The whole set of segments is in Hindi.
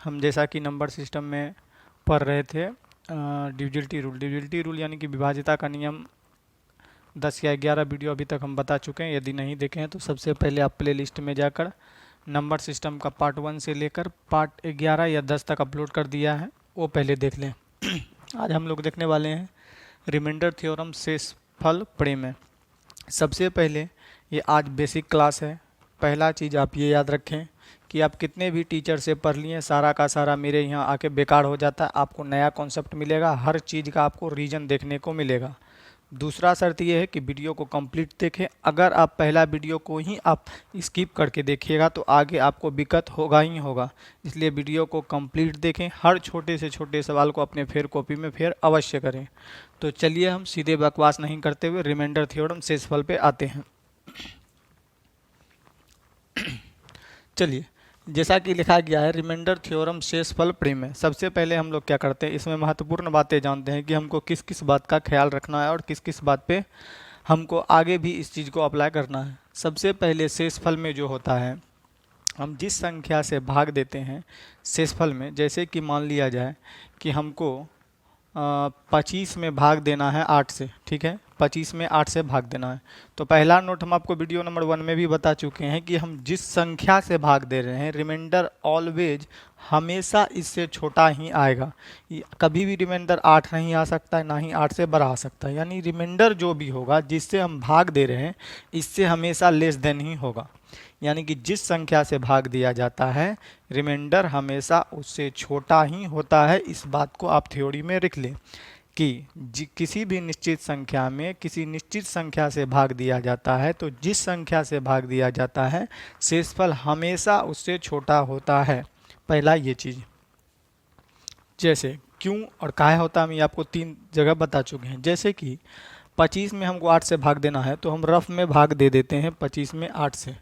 हम जैसा कि नंबर सिस्टम में पढ़ रहे थे डिविजिलिटी रूल यानी कि विभाज्यता का नियम 10 या 11 वीडियो अभी तक हम बता चुके हैं। यदि नहीं देखे हैं तो सबसे पहले आप प्ले लिस्ट में जाकर नंबर सिस्टम का पार्ट 1 से लेकर पार्ट 11 या 10 तक अपलोड कर दिया है, वो पहले देख लें। आज हम लोग देखने वाले हैं रिमाइंडर थ्योरम शेषफल प्रमेय। सबसे पहले ये आज बेसिक क्लास है। पहला चीज़ आप ये याद रखें कि आप कितने भी टीचर से पढ़ लिए सारा का सारा मेरे यहाँ आके बेकार हो जाता है। आपको नया कॉन्सेप्ट मिलेगा, हर चीज़ का आपको रीजन देखने को मिलेगा। दूसरा शर्त ये है कि वीडियो को कंप्लीट देखें। अगर आप पहला वीडियो को ही आप स्किप करके देखिएगा तो आगे आपको दिक्कत होगा ही होगा। इसलिए वीडियो को कंप्लीट देखें, हर छोटे से छोटे सवाल को अपने फेर कॉपी में फेर अवश्य करें। तो चलिए हम सीधे बकवास नहीं करते हुए रिमाइंडर थ्योरम शेषफल पे आते हैं। चलिए, जैसा कि लिखा गया है रिमाइंडर थ्योरम शेषफल प्रमेय। सबसे पहले हम लोग क्या करते हैं, इसमें महत्वपूर्ण बातें जानते हैं कि हमको किस किस बात का ख्याल रखना है और किस किस बात पे हमको आगे भी इस चीज़ को अप्लाई करना है। सबसे पहले शेषफल में जो होता है, हम जिस संख्या से भाग देते हैं शेषफल में, जैसे कि मान लिया जाए कि हमको 25 में भाग देना है 8 से, ठीक है, 25 में 8 से भाग देना है। तो पहला नोट हम आपको वीडियो नंबर 1 में भी बता चुके हैं कि हम जिस संख्या से भाग दे रहे हैं रिमाइंडर ऑलवेज हमेशा इससे छोटा ही आएगा। कभी भी रिमाइंडर 8 नहीं आ सकता है, ना ही 8 से बड़ा आ सकता है। यानी रिमाइंडर जो भी होगा जिससे हम भाग दे रहे हैं इससे हमेशा लेस देन ही होगा। यानी कि जिस संख्या से भाग दिया जाता है रिमाइंडर हमेशा उससे छोटा ही होता है। इस बात को आप थ्योरी में लिख लें कि किसी भी निश्चित संख्या में किसी निश्चित संख्या से भाग दिया जाता है तो जिस संख्या से भाग दिया जाता है शेषफल हमेशा उससे छोटा होता है। पहला ये चीज़। जैसे क्यों और काहे होता है हम ये आपको 3 जगह बता चुके हैं। जैसे कि 25 में हमको 8 से भाग देना है तो हम रफ में भाग दे देते हैं 25 में 8 से।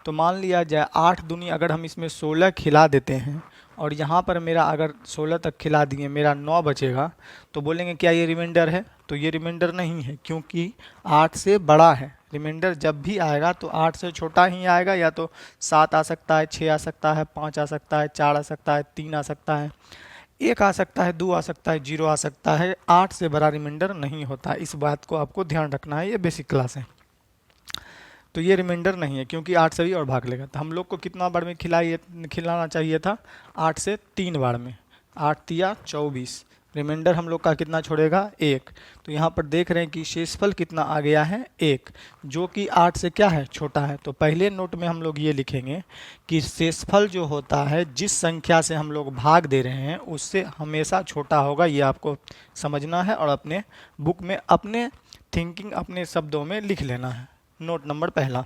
तो मान लिया जाए 8 दूनी अगर हम इसमें 16 खिला देते हैं और यहाँ पर मेरा अगर 16 तक खिला दिए मेरा 9 बचेगा तो बोलेंगे क्या ये रिमाइंडर है? तो ये रिमाइंडर नहीं है, क्योंकि 8 से बड़ा है। रिमाइंडर जब भी आएगा तो 8 से छोटा ही आएगा। या तो 7 आ सकता है, 6 आ सकता है, 5 आ सकता है, 4 आ सकता है, 3 आ सकता है, 1 आ सकता है, 2 आ सकता है, 0 आ सकता है। 8 से बड़ा रिमाइंडर नहीं होता। इस बात को आपको ध्यान रखना है, ये बेसिक क्लास है। तो ये रिमाइंडर नहीं है क्योंकि 8 से भी और भाग लेगा। तो हम लोग को कितना बार में खिलाना चाहिए था? 8 से 3 बार में। 8 तिया 24। रिमाइंडर हम लोग का कितना छोड़ेगा? 1। तो यहाँ पर देख रहे हैं कि शेषफल कितना आ गया है? 1, जो कि 8 से क्या है? छोटा है। तो पहले नोट में हम लोग ये लिखेंगे कि शेषफल जो होता है जिस संख्या से हम लोग भाग दे रहे हैं उससे हमेशा छोटा होगा। ये आपको समझना है और अपने बुक में अपने थिंकिंग अपने शब्दों में लिख लेना है। नोट नंबर पहला,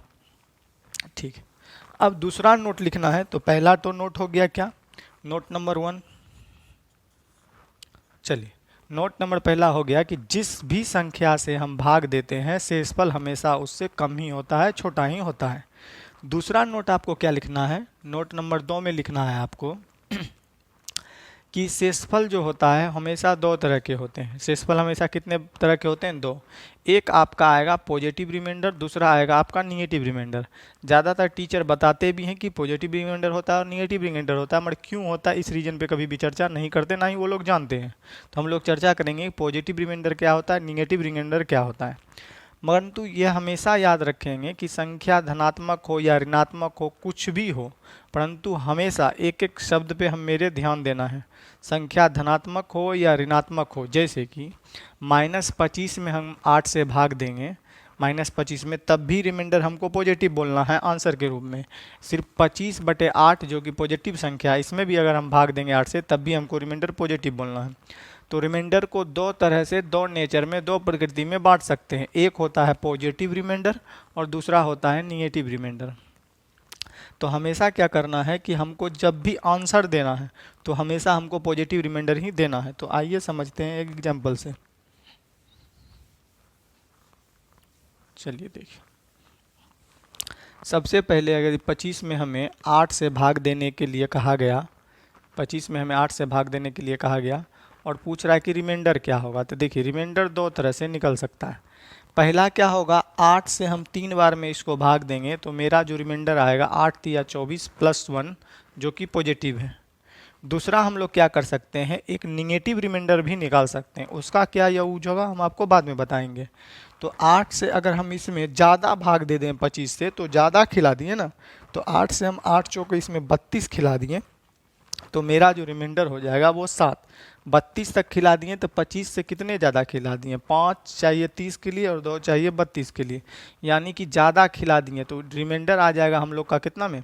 ठीक है। अब दूसरा नोट लिखना है। तो पहला तो नोट हो गया क्या? Note number 1। चलिए, नोट नंबर पहला हो गया कि जिस भी संख्या से हम भाग देते हैं शेषफल हमेशा उससे कम ही होता है, छोटा ही होता है। दूसरा नोट आपको क्या लिखना है? नोट नंबर 2 में लिखना है आपको कि शेषफल जो होता है हमेशा 2 तरह के होते हैं। शेषफल हमेशा कितने तरह के होते हैं? 2। एक आपका आएगा पॉजिटिव रिमाइंडर, दूसरा आएगा आपका निगेटिव रिमाइंडर। ज़्यादातर टीचर बताते भी हैं कि पॉजिटिव रिमाइंडर होता है और निगेटिव रिमाइंडर होता है, मगर क्यों होता है इस रीजन पे कभी भी चर्चा नहीं करते, ना ही वो लोग जानते हैं। तो हम लोग चर्चा करेंगे पॉजिटिव रिमाइंडर क्या होता है, निगेटिव रिमाइंडर क्या होता है। परंतु यह हमेशा याद रखेंगे कि संख्या धनात्मक हो या ऋणात्मक हो, कुछ भी हो, परंतु हमेशा एक एक शब्द पे हम मेरे ध्यान देना है। संख्या धनात्मक हो या ऋणात्मक हो, जैसे कि -25 में हम 8 से भाग देंगे, -25 में, तब भी रिमाइंडर हमको पॉजिटिव बोलना है आंसर के रूप में। सिर्फ 25/8 जो कि पॉजिटिव संख्या है, इसमें भी अगर हम भाग देंगे 8 से तब भी हमको रिमाइंडर पॉजिटिव बोलना है। तो रिमाइंडर को 2 तरह से, 2 नेचर में, 2 प्रकृति में बांट सकते हैं। एक होता है पॉजिटिव रिमाइंडर और दूसरा होता है निगेटिव रिमाइंडर। तो हमेशा क्या करना है कि हमको जब भी आंसर देना है तो हमेशा हमको पॉजिटिव रिमाइंडर ही देना है। तो आइए समझते हैं एक एग्जाम्पल से। चलिए देखिए, सबसे पहले अगर 25 में हमें 8 से भाग देने के लिए कहा गया, 25 में हमें 8 से भाग देने के लिए कहा गया और पूछ रहा है कि रिमाइंडर क्या होगा। तो देखिए, रिमाइंडर 2 तरह से निकल सकता है। पहला क्या होगा, 8 से हम 3 बार में इसको भाग देंगे तो मेरा जो रिमाइंडर आएगा 8 तिया 24 +1, जो कि पॉजिटिव है। दूसरा हम लोग क्या कर सकते हैं, एक निगेटिव रिमाइंडर भी निकाल सकते हैं। उसका क्या यूज होगा हम आपको बाद में बताएंगे। तो 8 से अगर हम इसमें ज़्यादा भाग दे दें 25 से, तो ज़्यादा खिला दिए ना, तो 8 से हम 8 चौके इसमें 32 खिला दिए, तो मेरा जो रिमाइंडर हो जाएगा वो 7। 32 तक खिला दिए तो 25 से कितने ज़्यादा खिला दिए, 5 चाहिए 30 के लिए और 2 चाहिए 32 के लिए, यानी कि ज़्यादा खिला दिए, तो रिमाइंडर आ जाएगा हम लोग का कितना में,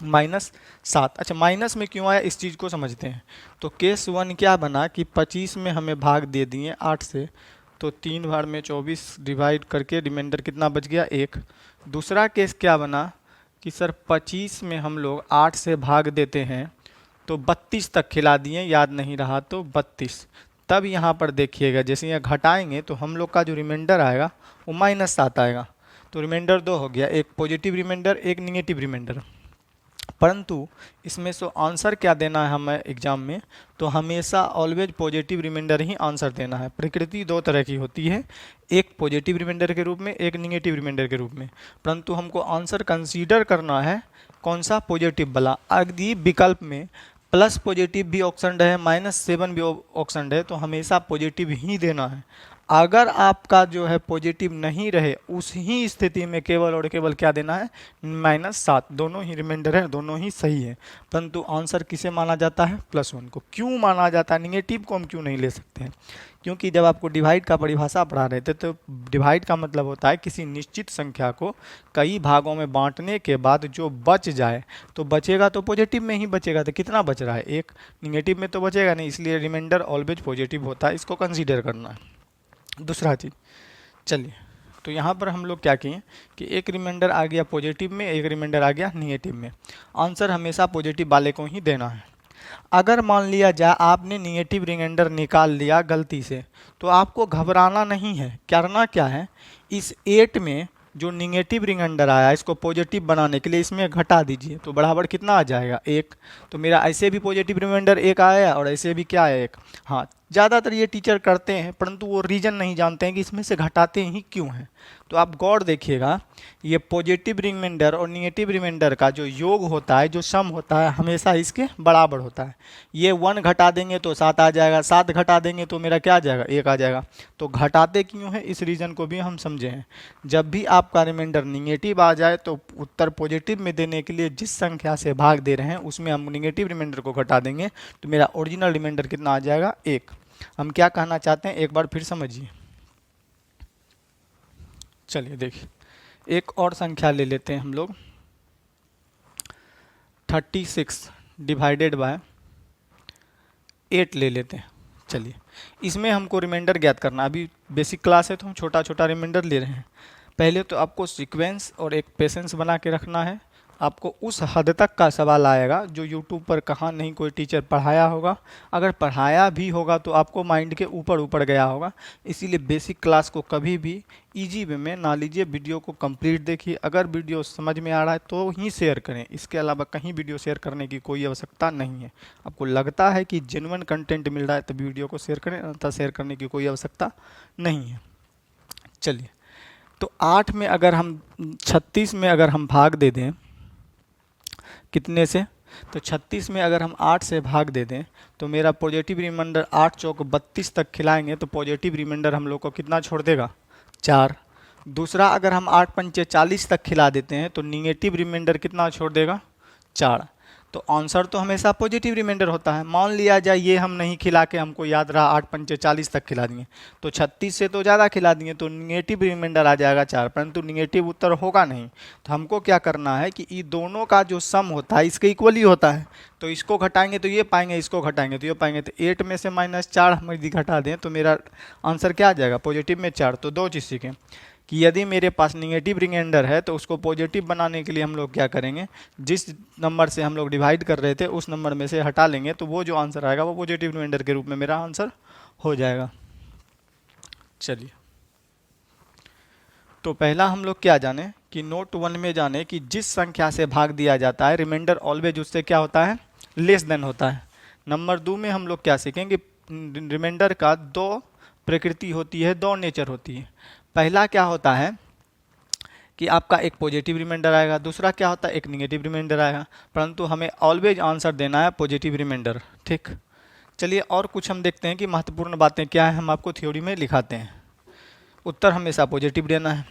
-7। अच्छा, माइनस में क्यों आया इस चीज़ को समझते हैं। तो केस 1 क्या बना कि 25 में हमें भाग दे दिए 8 से, तो 3 बार में 24 डिवाइड करके रिमाइंडर कितना बच गया, 1। दूसरा केस क्या बना कि सर 25 में हम लोग 8 से भाग देते हैं तो 32 तक खिला दिए, याद नहीं रहा तो 32। तब यहाँ पर देखिएगा जैसे यहाँ घटाएंगे तो हम लोग का जो रिमाइंडर आएगा वो -7 आएगा। तो रिमाइंडर 2 हो गया, एक पॉजिटिव रिमाइंडर एक निगेटिव रिमाइंडर। परंतु इसमें से आंसर क्या देना है हमें एग्जाम में, तो हमेशा ऑलवेज पॉजिटिव रिमाइंडर ही आंसर देना है। प्रकृति दो तरह की होती है, एक पॉजिटिव रिमाइंडर के रूप में, एक निगेटिव रिमाइंडर के रूप में, परंतु हमको आंसर कंसीडर करना है कौन सा, पॉजिटिव वाला। यदि विकल्प में प्लस पॉजिटिव भी ऑप्शन है, -7 भी ऑप्शन है, तो हमेशा पॉजिटिव ही देना है। अगर आपका जो है पॉजिटिव नहीं रहे, उस ही स्थिति में केवल और केवल क्या देना है, -7। दोनों ही रिमाइंडर है, दोनों ही सही है, परंतु आंसर किसे माना जाता है, +1 को। क्यों माना जाता है, निगेटिव को हम क्यों नहीं ले सकते हैं, क्योंकि जब आपको डिवाइड का परिभाषा पढ़ा रहे थे तो डिवाइड का मतलब होता है किसी निश्चित संख्या को कई भागों में बांटने के बाद जो बच जाए, तो बचेगा तो पॉजिटिव में ही बचेगा, तो कितना बच रहा है, 1। निगेटिव में तो बचेगा नहीं, इसलिए रिमाइंडर ऑलवेज पॉजिटिव होता है, इसको कंसीडर करना है। दूसरा चीज़, चलिए, तो यहाँ पर हम लोग क्या किए कि एक रिमाइंडर आ गया पॉजिटिव में, एक रिमाइंडर आ गया निगेटिव में। आंसर हमेशा पॉजिटिव वाले को ही देना है। अगर मान लिया जाए आपने निगेटिव रिमाइंडर निकाल लिया गलती से, तो आपको घबराना नहीं है। करना क्या है, इस 8 में जो निगेटिव रिमाइंडर आया इसको पॉजिटिव बनाने के लिए इसमें घटा दीजिए, तो बराबर कितना आ जाएगा, 1। तो मेरा ऐसे भी पॉजिटिव रिमाइंडर 1 आया और ऐसे भी क्या है, 1। हाँ, ज़्यादातर ये टीचर करते हैं, परंतु वो रीज़न नहीं जानते हैं कि इसमें से घटाते ही क्यों हैं। तो आप गौर देखिएगा, ये पॉजिटिव रिमाइंडर और निगेटिव रिमाइंडर का जो योग होता है, जो सम होता है, हमेशा इसके बराबर होता है। ये 1 घटा देंगे तो 7 आ जाएगा, 7 घटा देंगे तो मेरा क्या आ जाएगा, 1 आ जाएगा। तो घटाते क्यों है, इस रीज़न को भी हम समझे हैं। जब भी आपका रिमाइंडर निगेटिव आ जाए तो उत्तर पॉजिटिव में देने के लिए जिस संख्या से भाग दे रहे हैं उसमें हम निगेटिव रिमाइंडर को घटा देंगे, तो मेरा ओरिजिनल रिमाइंडर कितना आ जाएगा, 1। हम क्या कहना चाहते हैं एक बार फिर समझिए। चलिए देखिए, एक और संख्या ले लेते हैं हम लोग, 36 डिवाइडेड बाय 8 ले लेते हैं। चलिए, इसमें हमको रिमाइंडर ज्ञात करना, अभी बेसिक क्लास है तो हम छोटा छोटा रिमाइंडर ले रहे हैं। पहले तो आपको सीक्वेंस और एक पेशेंस बना के रखना है। आपको उस हद तक का सवाल आएगा जो यूट्यूब पर कहाँ नहीं कोई टीचर पढ़ाया होगा, अगर पढ़ाया भी होगा तो आपको माइंड के ऊपर ऊपर गया होगा। इसीलिए बेसिक क्लास को कभी भी इजी वे में ना लीजिए, वीडियो को कंप्लीट देखिए। अगर वीडियो समझ में आ रहा है तो ही शेयर करें, इसके अलावा कहीं वीडियो शेयर करने की कोई आवश्यकता नहीं है। आपको लगता है कि जेन्युइन कंटेंट मिल रहा है तो वीडियो को शेयर करें, अन्यथा शेयर करने की कोई आवश्यकता नहीं है। चलिए, तो 8 में अगर हम 36 में अगर हम भाग दे दें कितने से, तो 36 में अगर हम 8 से भाग दे दें तो मेरा पॉजिटिव रिमाइंडर 8 चौक 32 तक खिलाएंगे तो पॉजिटिव रिमाइंडर हम लोग को कितना छोड़ देगा, 4। दूसरा, अगर हम 8 पंचे 40 तक खिला देते हैं तो निगेटिव रिमाइंडर कितना छोड़ देगा, 4। तो आंसर तो हमेशा पॉजिटिव रिमाइंडर होता है। मान लिया जाए ये हम नहीं खिला के हमको याद रहा 8 पंचे 40 तक खिला दिए, तो 36 से तो ज़्यादा खिला दिए तो निगेटिव रिमाइंडर आ जाएगा 4, परंतु निगेटिव उत्तर होगा नहीं। तो हमको क्या करना है कि ये दोनों का जो सम होता है इसके इक्वली होता है, तो इसको घटाएंगे तो ये पाएंगे, इसको घटाएंगे तो ये पाएंगे। तो 8 में से -4 हम यदि घटा दें तो मेरा आंसर क्या आ जाएगा, पॉजिटिव में 4। तो 2 चीज़ सीखें कि यदि मेरे पास निगेटिव रिमाइंडर है तो उसको पॉजिटिव बनाने के लिए हम लोग क्या करेंगे, जिस नंबर से हम लोग डिवाइड कर रहे थे उस नंबर में से हटा लेंगे, तो वो जो आंसर आएगा वो पॉजिटिव रिमाइंडर के रूप में मेरा आंसर हो जाएगा। चलिए, तो पहला हम लोग क्या जाने कि नोट 1 में जाने कि जिस संख्या से भाग दिया जाता है रिमाइंडर ऑलवेज उससे क्या होता है, लेस देन होता है। नंबर 2 में हम लोग क्या सीखेंगे, रिमाइंडर का 2 प्रकृति होती है, 2 नेचर होती है। पहला क्या होता है कि आपका एक पॉजिटिव रिमाइंडर आएगा, दूसरा क्या होता है एक निगेटिव रिमाइंडर आएगा, परंतु हमें ऑलवेज आंसर देना है पॉजिटिव रिमाइंडर। ठीक, चलिए और कुछ हम देखते हैं कि महत्वपूर्ण बातें क्या है, हम आपको थ्योरी में लिखाते हैं। उत्तर हमेशा पॉजिटिव देना है।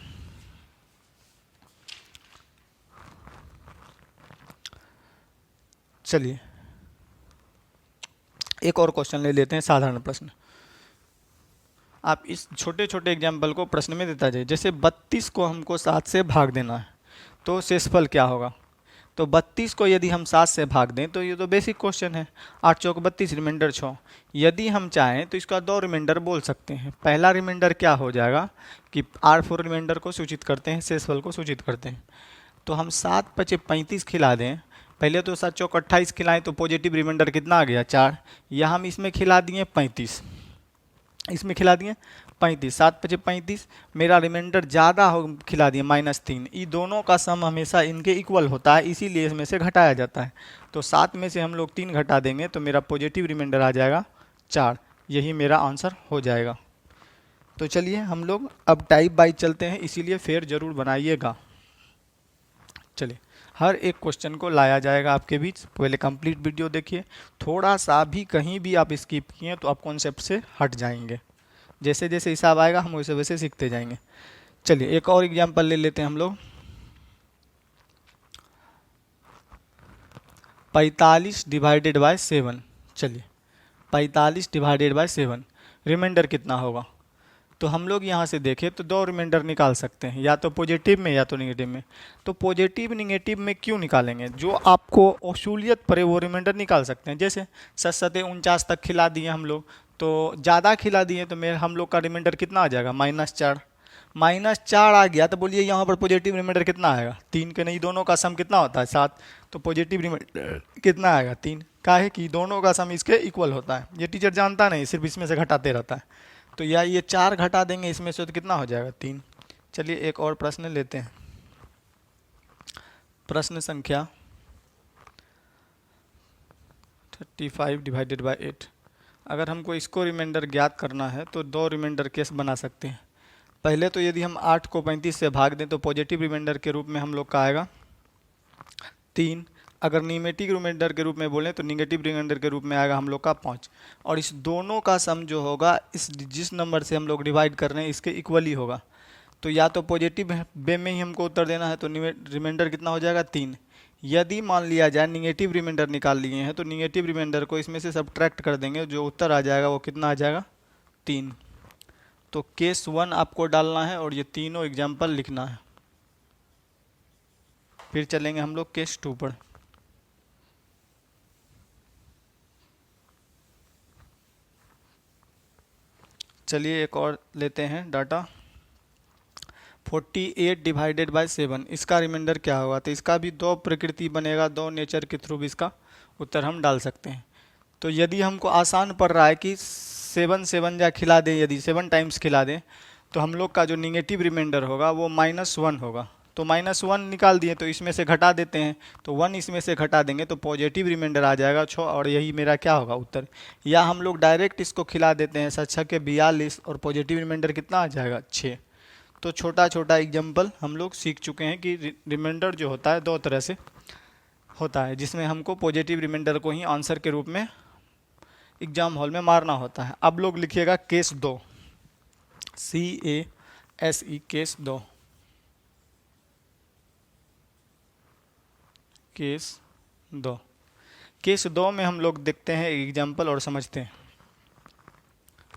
चलिए एक और क्वेश्चन ले लेते हैं, साधारण प्रश्न। आप इस छोटे छोटे एग्जाम्पल को प्रश्न में देता जाए। जैसे 32 को हमको 7 से भाग देना है तो शेषफल क्या होगा। तो 32 को यदि हम 7 से भाग दें तो ये तो बेसिक क्वेश्चन है, 8 चौक 32 रिमाइंडर 6। यदि हम चाहें तो इसका 2 रिमाइंडर बोल सकते हैं। पहला रिमाइंडर क्या हो जाएगा कि R4 रिमाइंडर को सूचित करते हैं, शेषफल को सूचित करते हैं। तो हम 7 पचे 35 खिला दें, पहले तो 7 चौक 28 खिलाएं तो पॉजिटिव रिमाइंडर कितना आ गया 4, या हम इसमें खिला दिए 35, इसमें खिला दिए 35, 7 पचे 35, मेरा रिमाइंडर ज़्यादा हो खिला दिए -3। ये दोनों का सम हमेशा इनके इक्वल होता है, इसीलिए इसमें से घटाया जाता है। तो 7 में से हम लोग 3 घटा देंगे तो मेरा पॉजिटिव रिमाइंडर आ जाएगा 4। यही मेरा आंसर हो जाएगा। तो चलिए हम लोग अब टाइप बाई चलते हैं, इसीलिए फेर जरूर बनाइएगा। चलिए हर एक क्वेश्चन को लाया जाएगा आपके बीच। पहले कंप्लीट वीडियो देखिए, थोड़ा सा भी कहीं भी आप स्किप किए तो आप कॉन्सेप्ट से हट जाएंगे। जैसे जैसे हिसाब आएगा हम वैसे वैसे सीखते जाएंगे। चलिए एक और एग्जांपल ले लेते हैं हम लोग। 45 डिवाइडेड बाय 7। चलिए 45 डिवाइडेड बाय 7 रिमाइंडर कितना होगा। तो हम लोग यहाँ से देखें तो 2 रिमाइंडर निकाल सकते हैं, या तो पॉजिटिव में या तो निगेटिव में। तो पॉजिटिव निगेटिव में क्यों निकालेंगे, जो आपको असूलियत पड़े वो रिमाइंडर निकाल सकते हैं। जैसे 7 49 तक खिला दिए हम लोग, तो ज़्यादा खिला दिए तो मेरे हम लोग का रिमाइंडर कितना आ जाएगा -4। -4 आ गया तो बोलिए यहाँ पर पॉजिटिव रिमाइंडर कितना आएगा 3 के नहीं, दोनों का सम कितना होता है 7। तो पॉजिटिव रिमाइंडर कितना आएगा 3, काहे कि दोनों का सम इसके इक्वल होता है। ये टीचर जानता नहीं, सिर्फ इसमें से घटाते रहता है। तो या ये 4 घटा देंगे इसमें से तो कितना हो जाएगा 3। चलिए एक और प्रश्न लेते हैं। प्रश्न संख्या 35 डिवाइडेड बाय 8। अगर हमको इसको रिमाइंडर ज्ञात करना है तो 2 रिमाइंडर केस बना सकते हैं। पहले तो यदि हम 8 को 35 से भाग दें तो पॉजिटिव रिमाइंडर के रूप में हम लोग का आएगा 3। अगर निगेटिव रिमाइंडर के रूप में बोलें तो निगेटिव रिमाइंडर के रूप में आएगा हम लोग का 5। और इस दोनों का सम जो होगा इस जिस नंबर से हम लोग डिवाइड कर रहे हैं इसके इक्वली होगा। तो या तो पॉजिटिव वे में ही हमको उत्तर देना है, तो रिमाइंडर कितना हो जाएगा 3। यदि मान लिया जाए निगेटिव रिमाइंडर निकाल लिए हैं तो निगेटिव रिमाइंडर को इसमें से सब्ट्रैक्ट कर देंगे, जो उत्तर आ जाएगा वो कितना आ जाएगा 3। तो केस 1 आपको डालना है और ये तीनों एग्जाम्पल लिखना है। फिर चलेंगे हम लोग केस 2 पर। चलिए एक और लेते हैं डाटा। 48 डिवाइडेड बाय 7 इसका रिमाइंडर क्या होगा। तो इसका भी 2 प्रकृति बनेगा, 2 नेचर के थ्रू भी इसका उत्तर हम डाल सकते हैं। तो यदि हमको आसान पड़ रहा है कि 7 जा खिला दें, यदि 7 टाइम्स खिला दें तो हम लोग का जो निगेटिव रिमाइंडर होगा वो -1 होगा। तो -1 निकाल दिए तो इसमें से घटा देते हैं, तो 1 इसमें से घटा देंगे तो पॉजिटिव रिमाइंडर आ जाएगा 6, और यही मेरा क्या होगा उत्तर। या हम लोग डायरेक्ट इसको खिला देते हैं 7 के 42 और पॉजिटिव रिमाइंडर कितना आ जाएगा 6। तो छोटा छोटा एग्जाम्पल हम लोग सीख चुके हैं कि रिमाइंडर जो होता है 2 तरह से होता है, जिसमें हमको पॉजिटिव रिमाइंडर को ही आंसर के रूप में एग्जाम हॉल में मारना होता है। अब लोग लिखिएगा केस 2, CASE केस 2। केस 2 में हम लोग देखते हैं एग्जाम्पल और समझते हैं।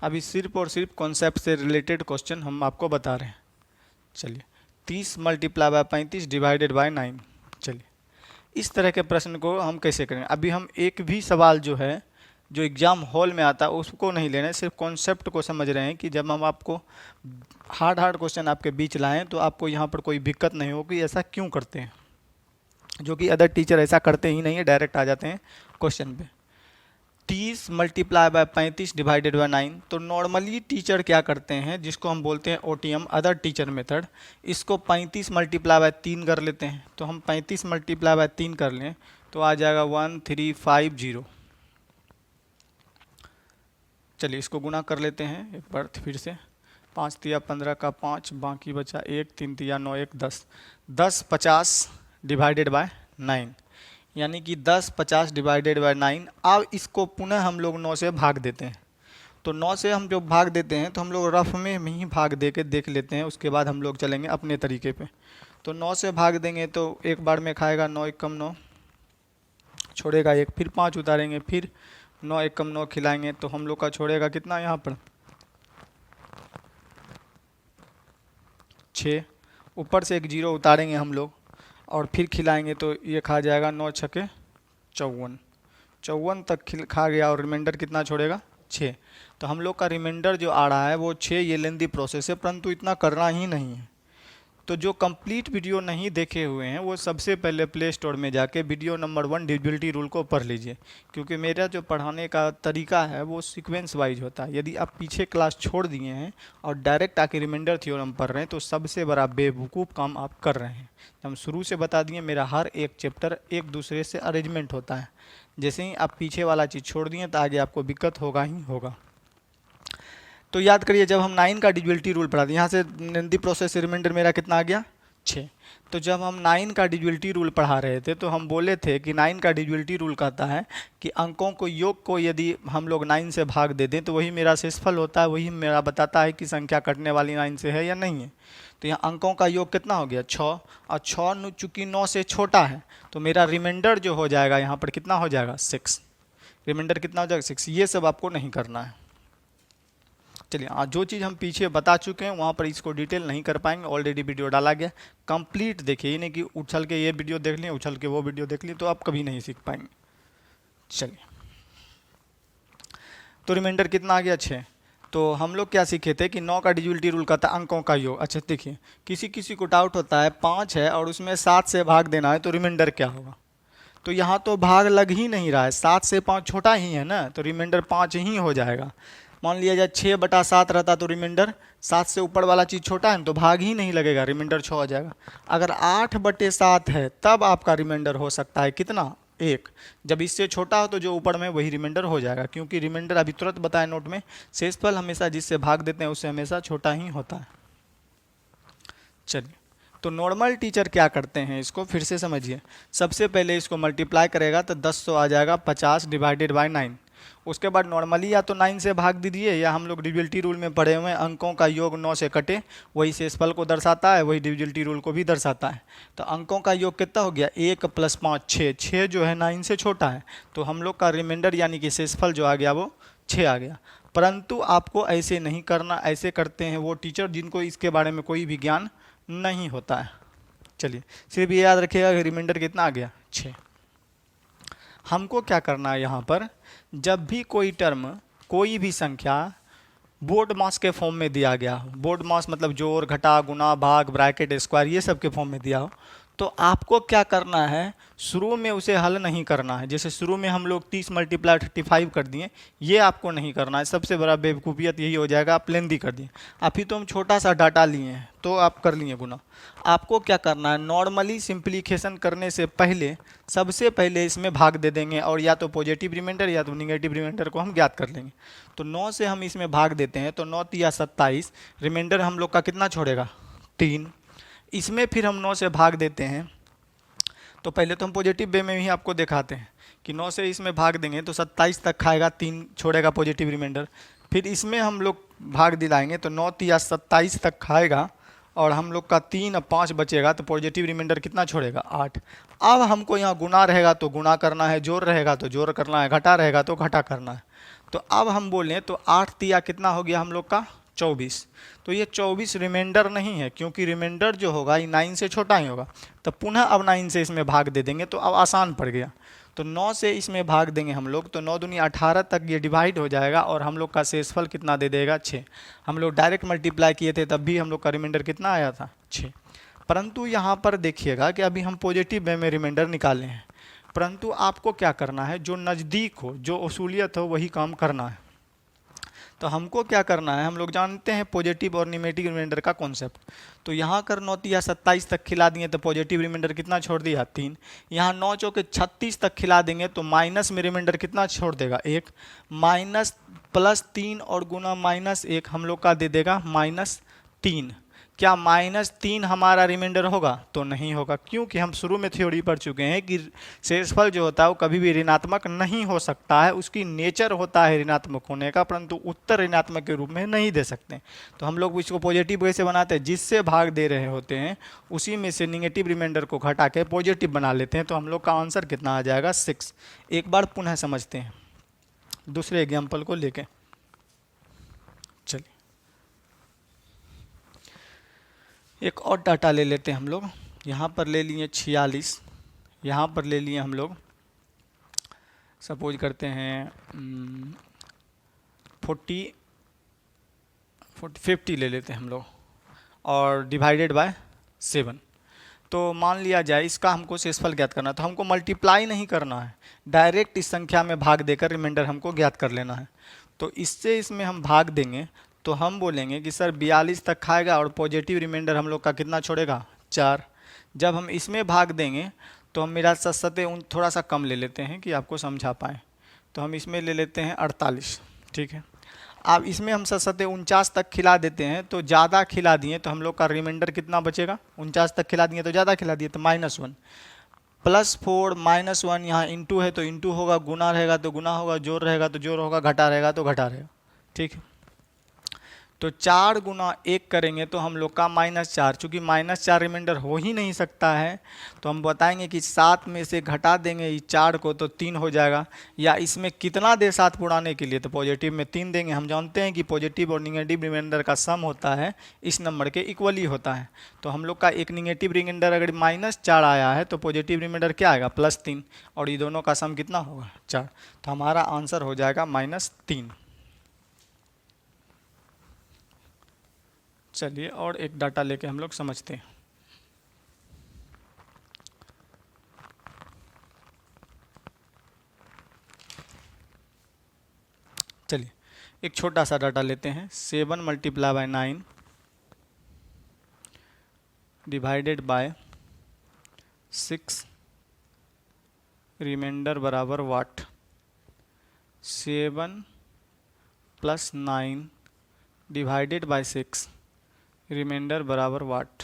अभी सिर्फ और सिर्फ कॉन्सेप्ट से रिलेटेड क्वेश्चन हम आपको बता रहे हैं। चलिए 30 × 35 डिवाइडेड बाय 9। चलिए इस तरह के प्रश्न को हम कैसे करें। अभी हम एक भी सवाल जो है जो एग्ज़ाम हॉल में आता है उसको नहीं ले रहे हैं, सिर्फ कॉन्सेप्ट को समझ रहे हैं कि जब हम आपको हार्ड क्वेश्चन आपके बीच लाएं तो आपको यहाँ पर कोई दिक्कत नहीं होगी ऐसा क्यों करते हैं, जो कि अदर टीचर ऐसा करते ही नहीं है, डायरेक्ट आ जाते हैं क्वेश्चन पे। 30 × 35 डिवाइडेड बाय 9। तो नॉर्मली टीचर क्या करते हैं, जिसको हम बोलते हैं OTM अदर टीचर मेथड, इसको 35 × 3 कर लेते हैं। तो हम 35 × 3 कर लें तो आ जाएगा 1350। चलिए इसको गुना कर लेते हैं एक बार फिर से। 5 तिया 15 का 5, बाकी बचा 1, 3 तिया 9, 1 10, 10 50 डिवाइडेड बाय 9, यानी कि 10 50 डिवाइडेड बाय 9। अब इसको पुनः हम लोग 9 से भाग देते हैं। तो 9 से हम जो भाग देते हैं तो हम लोग रफ में ही भाग दे के देख लेते हैं, उसके बाद हम लोग चलेंगे अपने तरीके पे। तो 9 से भाग देंगे तो एक बार में खाएगा, 9 एक कम 9 छोड़ेगा 1, फिर 5 उतारेंगे, फिर 9 एक कम 9 खिलाएंगे तो हम लोग का छोड़ेगा कितना यहाँ पर 6, ऊपर से एक 0 उतारेंगे हम लोग और फिर खिलाएंगे तो ये खा जाएगा 9 छके 54, 54 तक खा गया और रिमाइंडर कितना छोड़ेगा 6। तो हम लोग का रिमाइंडर जो आ रहा है वो 6। ये लेंदी प्रोसेस है, परंतु इतना करना ही नहीं है। तो जो कंप्लीट वीडियो नहीं देखे हुए हैं वो सबसे पहले प्ले स्टोर में जाके वीडियो नंबर 1 डिविजिबिलिटी रूल को पढ़ लीजिए, क्योंकि मेरा जो पढ़ाने का तरीका है वो सीक्वेंस वाइज होता है। यदि आप पीछे क्लास छोड़ दिए हैं और डायरेक्ट आके रिमाइंडर थ्योरम पढ़ रहे हैं तो सबसे बड़ा बेवकूफ़ काम आप कर रहे हैं। हम शुरू से बता दिए, मेरा हर एक चैप्टर एक दूसरे से अरेंजमेंट होता है। जैसे ही आप पीछे वाला चीज़ छोड़ दिए तो आगे आपको दिक्कत होगा ही होगा। तो याद करिए, जब हम 9 का डिविजिबिलिटी रूल पढ़ा था, यहाँ से लेंदी प्रोसेस से रिमाइंडर मेरा कितना आ गया 6। तो जब हम 9 का डिविजिबिलिटी रूल पढ़ा रहे थे तो हम बोले थे कि 9 का डिविजिबिलिटी रूल कहता है कि अंकों को योग को यदि हम लोग 9 से भाग दे दें तो वही मेरा शेषफल होता है, वही मेरा बताता है कि संख्या कटने वाली 9 से है या नहीं है। तो यहाँ अंकों का योग कितना हो गया 6, और 6 चूँकि 9 से छोटा है तो मेरा रिमाइंडर जो हो जाएगा यहाँ पर कितना हो जाएगा 6। रिमाइंडर कितना हो जाएगा 6। ये सब आपको नहीं करना है। चलिए, जो चीज़ हम पीछे बता चुके हैं वहाँ पर इसको डिटेल नहीं कर पाएंगे, ऑलरेडी वीडियो डाला गया। कंप्लीट देखिए, ये नहीं कि उछल के ये वीडियो देख लिए उछल के वो वीडियो देख लिए, तो आप कभी नहीं सीख पाएंगे। चलिए, तो रिमाइंडर कितना आ गया 6। तो हम लोग क्या सीखे थे कि 9 का डिविजिबिलिटी रूल कहता है अंकों का योग। अच्छा देखिए, किसी किसी को डाउट होता है 5 है और उसमें 7 से भाग देना है तो रिमाइंडर क्या होगा। तो यहाँ तो भाग लग ही नहीं रहा है, 7 से 5 छोटा ही है ना, तो रिमाइंडर 5 ही हो जाएगा। मान लिया जाए 6/7 रहता तो रिमाइंडर 7 से ऊपर वाला चीज़ छोटा है तो भाग ही नहीं लगेगा, रिमाइंडर 6 हो जाएगा। अगर 8/7 है तब आपका रिमाइंडर हो सकता है कितना 1। जब इससे छोटा हो तो जो ऊपर में वही रिमाइंडर हो जाएगा, क्योंकि रिमाइंडर अभी तुरंत बताया नोट में, शेषफल हमेशा जिससे भाग देते हैं उससे हमेशा छोटा ही होता है। चलिए, तो नॉर्मल टीचर क्या करते हैं, इसको फिर से समझिए। सबसे पहले इसको मल्टीप्लाई करेगा तो 10 आ जाएगा 50 डिवाइडेड बाय 9। उसके बाद नॉर्मली या तो 9 से भाग दीजिए, या हम लोग डिविजिबिलिटी रूल में पढ़े हुए हैं अंकों का योग 9 से कटे वही शेषफल को दर्शाता है, वही डिविजिबिलिटी रूल को भी दर्शाता है। तो अंकों का योग कितना हो गया 1 + 5 6। 6 जो है 9 से छोटा है, तो हम लोग का रिमाइंडर यानी कि शेषफल जो आ गया वो 6 आ गया। परंतु आपको ऐसे नहीं करना, ऐसे करते हैं वो टीचर जिनको इसके बारे में कोई भी ज्ञान नहीं होता है। चलिए, सिर्फ ये याद रखिएगा कि रिमाइंडर कितना आ गया 6। हमको क्या करना है यहाँ पर, जब भी कोई टर्म कोई भी संख्या बोर्ड मास के फॉर्म में दिया गया हो, बोर्ड मास मतलब जोड़ घटा गुना भाग ब्रैकेट स्क्वायर ये सब के फॉर्म में दिया हो, तो आपको क्या करना है, शुरू में उसे हल नहीं करना है। जैसे शुरू में हम लोग 30 × 35 कर दिए, ये आपको नहीं करना है। सबसे बड़ा बेवकूफ़ियत यही हो जाएगा, आप लेंदी कर दिए। अभी तो हम छोटा सा डाटा लिए हैं तो आप कर लिए गुना। आपको क्या करना है, नॉर्मली सिंप्लीकेशन करने से पहले सबसे पहले इसमें भाग दे देंगे, और या तो पॉजिटिव रिमाइंडर या तो निगेटिव रिमाइंडर को हम ज्ञात कर लेंगे। तो 9 से हम इसमें भाग देते हैं तो 9 तिया 27, रिमाइंडर हम लोग का कितना छोड़ेगा 3। इसमें फिर हम 9 से भाग देते हैं, तो पहले तो हम पॉजिटिव वे में ही आपको दिखाते हैं कि 9 से इसमें भाग देंगे तो 27 तक खाएगा, 3 छोड़ेगा पॉजिटिव रिमाइंडर। फिर इसमें हम लोग भाग दिलाएंगे तो 9 तिया 27 तक खाएगा और हम लोग का 3 और 5 बचेगा, तो पॉजिटिव रिमाइंडर कितना छोड़ेगा 8। अब हमको यहाँ गुना रहेगा तो गुना करना है, जोड़ रहेगा तो जोड़ करना है, घटा रहेगा तो घटा करना है। तो अब हम बोलें तो 8 तिया कितना हो गया हम लोग का 24। तो ये 24 रिमाइंडर नहीं है, क्योंकि रिमाइंडर जो होगा ये 9 से छोटा ही होगा। तो पुनः अब 9 से इसमें भाग दे देंगे तो अब आसान पड़ गया। तो 9 से इसमें भाग देंगे हम लोग तो 9 दूनी 18 तक ये डिवाइड हो जाएगा और हम लोग का शेषफल कितना दे देगा 6। हम लोग डायरेक्ट मल्टीप्लाई किए थे तब भी हम लोग का रिमाइंडर कितना आया था 6। परंतु यहाँ पर देखिएगा कि अभी हम पॉजिटिव वे में रिमाइंडर निकाले हैं, परंतु आपको क्या करना है, जो नज़दीक हो, जो उसूलियत हो वही काम करना है। तो हमको क्या करना है, हम लोग जानते हैं पॉजिटिव और निगेटिव रिमाइंडर का कॉन्सेप्ट। तो यहाँ कर 9 या 27 तक खिला दिए तो पॉजिटिव रिमाइंडर कितना छोड़ दिया 3। यहाँ 9 चौके 36 तक खिला देंगे तो माइनस में रिमाइंडर कितना छोड़ देगा 1। माइनस प्लस 3 और गुना -1 हम लोग का दे देगा -3। क्या -3 हमारा रिमाइंडर होगा? तो नहीं होगा, क्योंकि हम शुरू में थ्योरी पढ़ चुके हैं कि शेषफल जो होता है वो कभी भी ऋणात्मक नहीं हो सकता है। उसकी नेचर होता है ऋणात्मक होने का, परंतु उत्तर ऋणात्मक के रूप में नहीं दे सकते। तो हम लोग इसको पॉजिटिव कैसे बनाते हैं, जिससे भाग दे रहे होते हैं उसी में से निगेटिव रिमाइंडर को घटा के पॉजिटिव बना लेते हैं। तो हम लोग का आंसर कितना आ जाएगा 6। एक बार पुनः समझते हैं दूसरे एग्जाम्पल को लेके। चलिए एक और डाटा ले लेते हैं हम लोग। यहाँ पर ले लिए 46, यहाँ पर ले लिए हम लोग सपोज करते हैं 50 ले लेते हैं हम लोग, और डिवाइडेड बाय 7। तो मान लिया जाए इसका हमको शेषफल ज्ञात करना है, तो हमको मल्टीप्लाई नहीं करना है, डायरेक्ट इस संख्या में भाग देकर रिमाइंडर हमको ज्ञात कर लेना है। तो इससे इसमें हम भाग देंगे तो हम बोलेंगे कि सर 42 तक खाएगा और पॉजिटिव रिमाइंडर हम लोग का कितना छोड़ेगा 4। जब हम इसमें भाग देंगे तो हम मेरा सत्ते थोड़ा सा कम ले लेते हैं कि आपको समझा पाएँ। तो हम इसमें ले लेते हैं 48, ठीक है। अब इसमें हम सत्ते 49 तक खिला देते हैं, तो ज़्यादा खिला दिए तो हम लोग का रिमाइंडर कितना बचेगा, 49 तक खिला दिए तो ज़्यादा खिला दिए तो -1। +4 -1 यहाँ इंटू है तो इंटू होगा, गुना रहेगा तो गुना होगा, जोड़ रहेगा तो जोड़ होगा, घटा रहेगा तो घटा रहेगा, ठीक है। तो 4 गुना 1 करेंगे तो हम लोग का -4, चूँकि -4 रिमाइंडर हो ही नहीं सकता है तो हम बताएंगे कि 7 में से घटा देंगे इस 4 को तो 3 हो जाएगा। या इसमें कितना दे 7 पुराने के लिए, तो पॉजिटिव में 3 देंगे। हम जानते हैं कि पॉजिटिव और निगेटिव रिमाइंडर का सम होता है इस नंबर के इक्वली होता है। तो हम लोग का एक निगेटिव रिमाइंडर अगर -4 आया है तो पॉजिटिव रिमाइंडर क्या आएगा +3, और ये दोनों का सम कितना होगा 4। तो हमारा आंसर हो जाएगा -3। चलिए और एक डाटा लेके हम लोग समझते हैं। चलिए एक छोटा सा डाटा लेते हैं। 7 × 9 डिवाइडेड बाय 6 रिमाइंडर बराबर वाट। 7 + 9 डिवाइडेड बाय 6 रिमाइंडर बराबर वाट।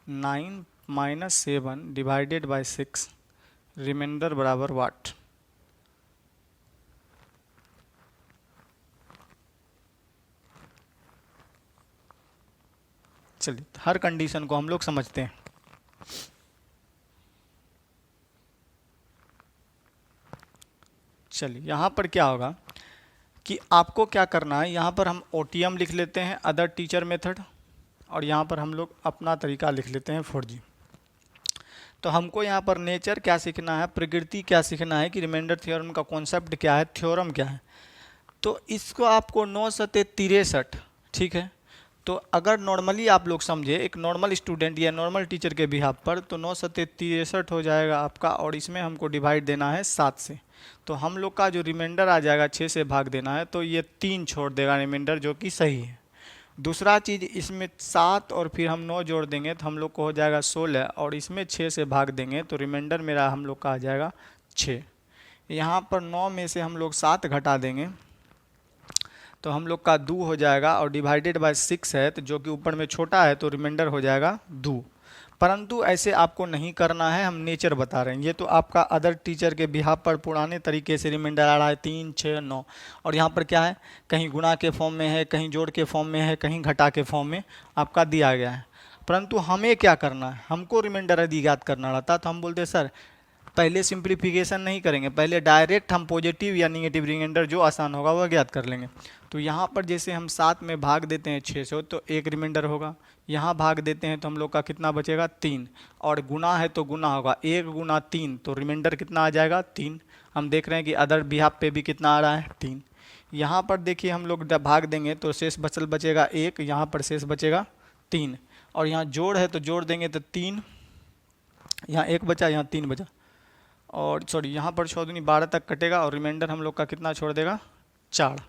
9 - 7 डिवाइडेड बाय 6 रिमाइंडर बराबर वाट। चलिए हर कंडीशन को हम लोग समझते हैं। चलिए यहाँ पर क्या होगा कि आपको क्या करना है, यहाँ पर हम OTM लिख लेते हैं, अदर टीचर मेथड, और यहाँ पर हम लोग अपना तरीका लिख लेते हैं 4G। तो हमको यहाँ पर नेचर क्या सीखना है, प्रकृति क्या सीखना है कि रिमाइंडर थ्योरम का कॉन्सेप्ट क्या है, थ्योरम क्या है। तो इसको आपको 9 सते 63, ठीक है। तो अगर नॉर्मली आप लोग समझे एक नॉर्मल स्टूडेंट या नॉर्मल टीचर के बिहाफ पर, तो 9 सते 63 हो जाएगा आपका, और इसमें हमको डिवाइड देना है 7 से। तो हम लोग का जो रिमाइंडर आ जाएगा 6 से भाग देना है, तो ये 3 छोड़ देगा रिमाइंडर, जो कि सही है। दूसरा चीज़ इसमें 7 और फिर हम 9 जोड़ देंगे तो हम लोग को हो जाएगा 16, और इसमें 6 से भाग देंगे तो रिमाइंडर मेरा हम लोग का आ जाएगा 6। यहाँ पर 9 में से हम लोग 7 घटा देंगे तो हम लोग का 2 हो जाएगा, और डिवाइडेड बाय 6 है तो जो कि ऊपर में छोटा है तो रिमाइंडर हो जाएगा 2। परंतु ऐसे आपको नहीं करना है, हम नेचर बता रहे हैं। ये तो आपका अदर टीचर के बिहाफ पर पुराने तरीके से रिमाइंडर आ रहा है 3, 6, 9, और यहाँ पर क्या है, कहीं गुणा के फॉर्म में है, कहीं जोड़ के फॉर्म में है, कहीं घटा के फॉर्म में आपका दिया गया है। परंतु हमें क्या करना है, हमको रिमाइंडर यदि याद करना रहता तो हम बोलते सर पहले सिंप्लीफिकेशन नहीं करेंगे, पहले डायरेक्ट हम पॉजिटिव या निगेटिव रिमाइंडर जो आसान होगा वह ज्ञात कर लेंगे। तो यहाँ पर जैसे हम 7 में भाग देते हैं 6 से तो एक रिमाइंडर होगा, यहाँ भाग देते हैं तो हम लोग का कितना बचेगा 3, और गुना है तो गुना होगा 1 × 3 तो रिमाइंडर कितना आ जाएगा 3। हम देख रहे हैं कि अदर बिहाफ पे भी कितना आ रहा है 3। यहाँ पर देखिए हम लोग भाग देंगे तो शेष बचेगा 1, यहाँ पर शेष बचेगा 3, और यहाँ जोड़ है तो जोड़ देंगे तो 3, यहाँ 1 बचा, यहाँ 3 बचा, और सॉरी यहाँ पर 14 12 तक कटेगा, और रिमाइंडर हम लोग का कितना छोड़ देगा 4,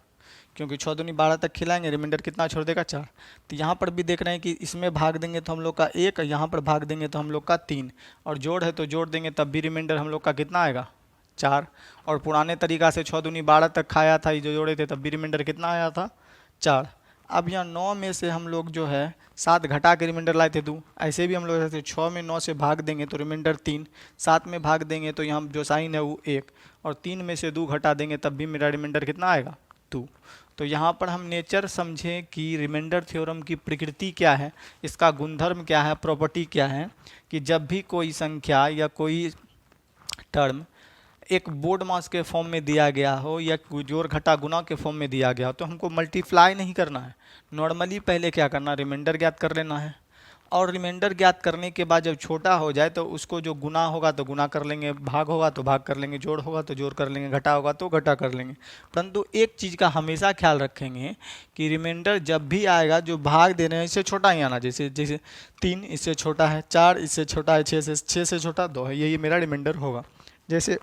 क्योंकि 6 दूनी 12 तक खिलाएंगे, रिमाइंडर कितना छोड़ देगा 4। तो यहाँ पर भी देख रहे हैं कि इसमें भाग देंगे तो हम लोग का 1, यहाँ पर भाग देंगे तो हम लोग का 3, और जोड़ है तो जोड़ देंगे तब भी रिमाइंडर हम लोग का कितना आएगा 4। और पुराने तरीका से 6 दूनी 12 तक खाया था, ये जो जोड़े थे तब भी रिमाइंडर कितना आया था 4। अब यहाँ 9 में से हम लोग जो है 7 घटा के रिमाइंडर लाए थे 2, ऐसे भी हम लोग ऐसे 6 में 9 से भाग देंगे तो रिमाइंडर 3, 7 में भाग देंगे तो यहाँ जो साइन है वो 1, और 3 में से 2 घटा देंगे तब भी मेरा रिमाइंडर कितना आएगा 2। तो यहाँ पर हम नेचर समझें कि रिमाइंडर थ्योरम की प्रकृति क्या है, इसका गुणधर्म क्या है, प्रॉपर्टी क्या है, कि जब भी कोई संख्या या कोई टर्म एक बोर्ड मास के फॉर्म में दिया गया हो या जोड़ घटा गुना के फॉर्म में दिया गया हो तो हमको मल्टीप्लाई नहीं करना है, नॉर्मली पहले क्या करना, रिमाइंडर ज्ञात कर लेना है, और रिमाइंडर ज्ञात करने के बाद जब छोटा हो जाए तो उसको जो गुना होगा तो गुना कर लेंगे, भाग होगा तो भाग कर लेंगे, जोड़ होगा तो जोड़ कर लेंगे, घटा होगा तो घटा कर लेंगे। परंतु एक चीज़ का हमेशा ख्याल रखेंगे कि रिमाइंडर जब भी आएगा जो भाग दे रहे हैं इससे छोटा ही आना, जैसे जैसे 3 इससे छोटा है, 4 इससे छोटा है, 6 से छोटा 2 है, यही मेरा रिमाइंडर होगा। जैसे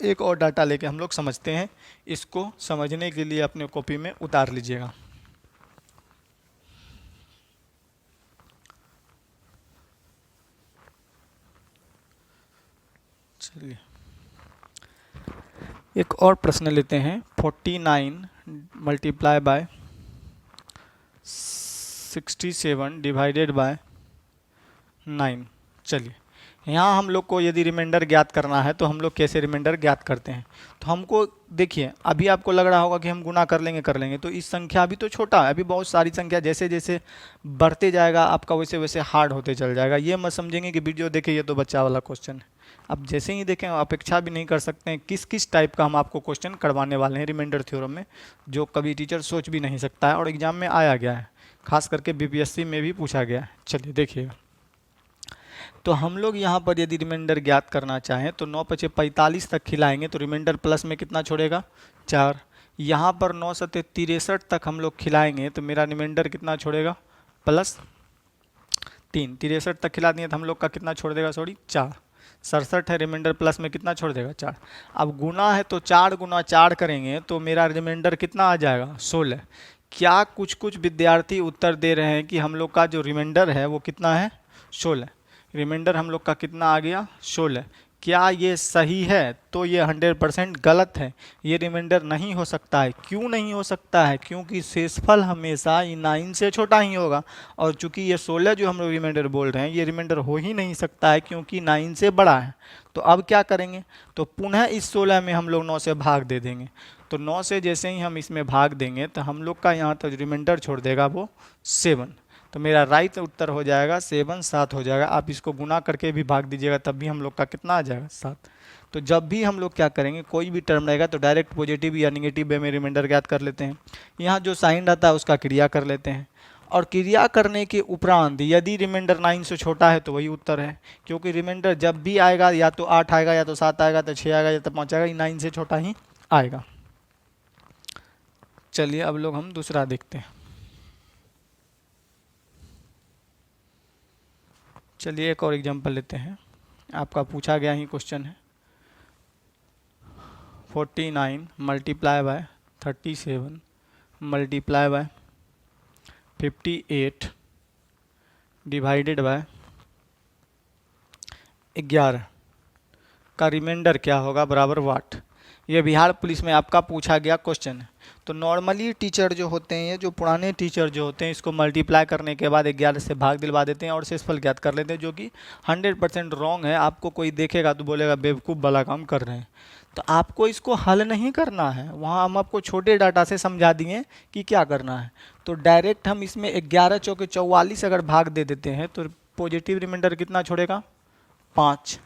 एक और डाटा लेके हम लोग समझते हैं, इसको समझने के लिए अपने कॉपी में उतार लीजिएगा। चलिए एक और प्रश्न लेते हैं। 49 मल्टीप्लाई बाय 67 डिवाइडेड बाय 9। चलिए यहाँ हम लोग को यदि रिमाइंडर ज्ञात करना है तो हम लोग कैसे रिमाइंडर ज्ञात करते हैं, तो हमको देखिए अभी आपको लग रहा होगा कि हम गुना कर लेंगे, तो इस संख्या अभी तो छोटा है, अभी बहुत सारी संख्या जैसे जैसे बढ़ते जाएगा आपका वैसे वैसे हार्ड होते चल जाएगा। ये मत समझेंगे कि वीडियो देखे ये तो बच्चा वाला क्वेश्चन है, अब जैसे ही देखें अपेक्षा भी नहीं कर सकते हैं किस किस टाइप का हम आपको क्वेश्चन करवाने वाले हैं रिमाइंडर थ्योरम में, जो कभी टीचर सोच भी नहीं सकता है और एग्जाम में आया गया है, खास करके बीपीएससी में भी पूछा गया है। चलिए देखिएगा, तो हम लोग यहाँ पर यदि रिमाइंडर ज्ञात करना चाहें तो 9 × 45 तक खिलाएंगे तो रिमाइंडर प्लस में कितना छोड़ेगा 4। यहाँ पर 9 × 63 तक हम लोग खिलाएंगे तो मेरा रिमाइंडर कितना छोड़ेगा प्लस 3। 63 तक खिला दिए तो हम लोग का कितना छोड़ देगा, सॉरी 4। 67 है, रिमाइंडर प्लस में कितना छोड़ देगा 4। अब गुना है तो 4 × 4 करेंगे तो मेरा रिमाइंडर कितना आ जाएगा 16। क्या कुछ कुछ विद्यार्थी उत्तर दे रहे हैं कि हम लोग का जो रिमाइंडर है वो कितना है 16, रिमाइंडर हम लोग का कितना आ गया 16। क्या ये सही है? तो ये 100% गलत है, ये रिमाइंडर नहीं हो सकता है। क्यों नहीं हो सकता है? क्योंकि शेषफल हमेशा 9 से छोटा ही होगा, और चूंकि ये 16 जो हम लोग रिमाइंडर बोल रहे हैं ये रिमाइंडर हो ही नहीं सकता है क्योंकि 9 से बड़ा है। तो अब क्या करेंगे, तो पुनः इस 16 में हम लोग 9 से भाग दे देंगे। तो 9 से जैसे ही हम इसमें भाग देंगे तो हम लोग का यहाँ तो रिमाइंडर छोड़ देगा वो 7। तो मेरा राइट उत्तर हो जाएगा 7, 7 हो जाएगा। आप इसको गुना करके भी भाग दीजिएगा तब भी हम लोग का कितना आ जाएगा 7। तो जब भी हम लोग क्या करेंगे, कोई भी टर्म रहेगा तो डायरेक्ट पॉजिटिव या निगेटिव वे में रिमाइंडर ज्ञात कर लेते हैं। यहाँ जो साइन रहता है उसका क्रिया कर लेते हैं, और क्रिया करने के उपरांत यदि रिमाइंडर 9 से छोटा है तो वही उत्तर है, क्योंकि रिमाइंडर जब भी आएगा या तो 8 आएगा या तो 7 आएगा तो 6 आएगा या तो 5 आएगा, 9 से छोटा ही आएगा। चलिए अब लोग हम दूसरा देखते हैं। चलिए एक और एग्जांपल लेते हैं, आपका पूछा गया ही क्वेश्चन है। 49 multiply by 37 multiply by 58 divided by 11 का रिमाइंडर क्या होगा बराबर वाट। ये बिहार पुलिस में आपका पूछा गया क्वेश्चन है। तो नॉर्मली टीचर जो होते हैं, ये जो पुराने टीचर जो होते हैं, इसको मल्टीप्लाई करने के बाद 11 से भाग दिलवा देते हैं और शेषफल ज्ञात कर लेते हैं, जो कि 100% रॉन्ग है। आपको कोई देखेगा तो बोलेगा बेवकूफ़ वाला काम कर रहे हैं। तो आपको इसको हल नहीं करना है, वहाँ हम आपको छोटे डाटा से समझा दिए कि क्या करना है। तो डायरेक्ट हम इसमें 11 चौके 44 अगर भाग दे देते हैं तो पॉजिटिव रिमाइंडर कितना छोड़ेगा 5।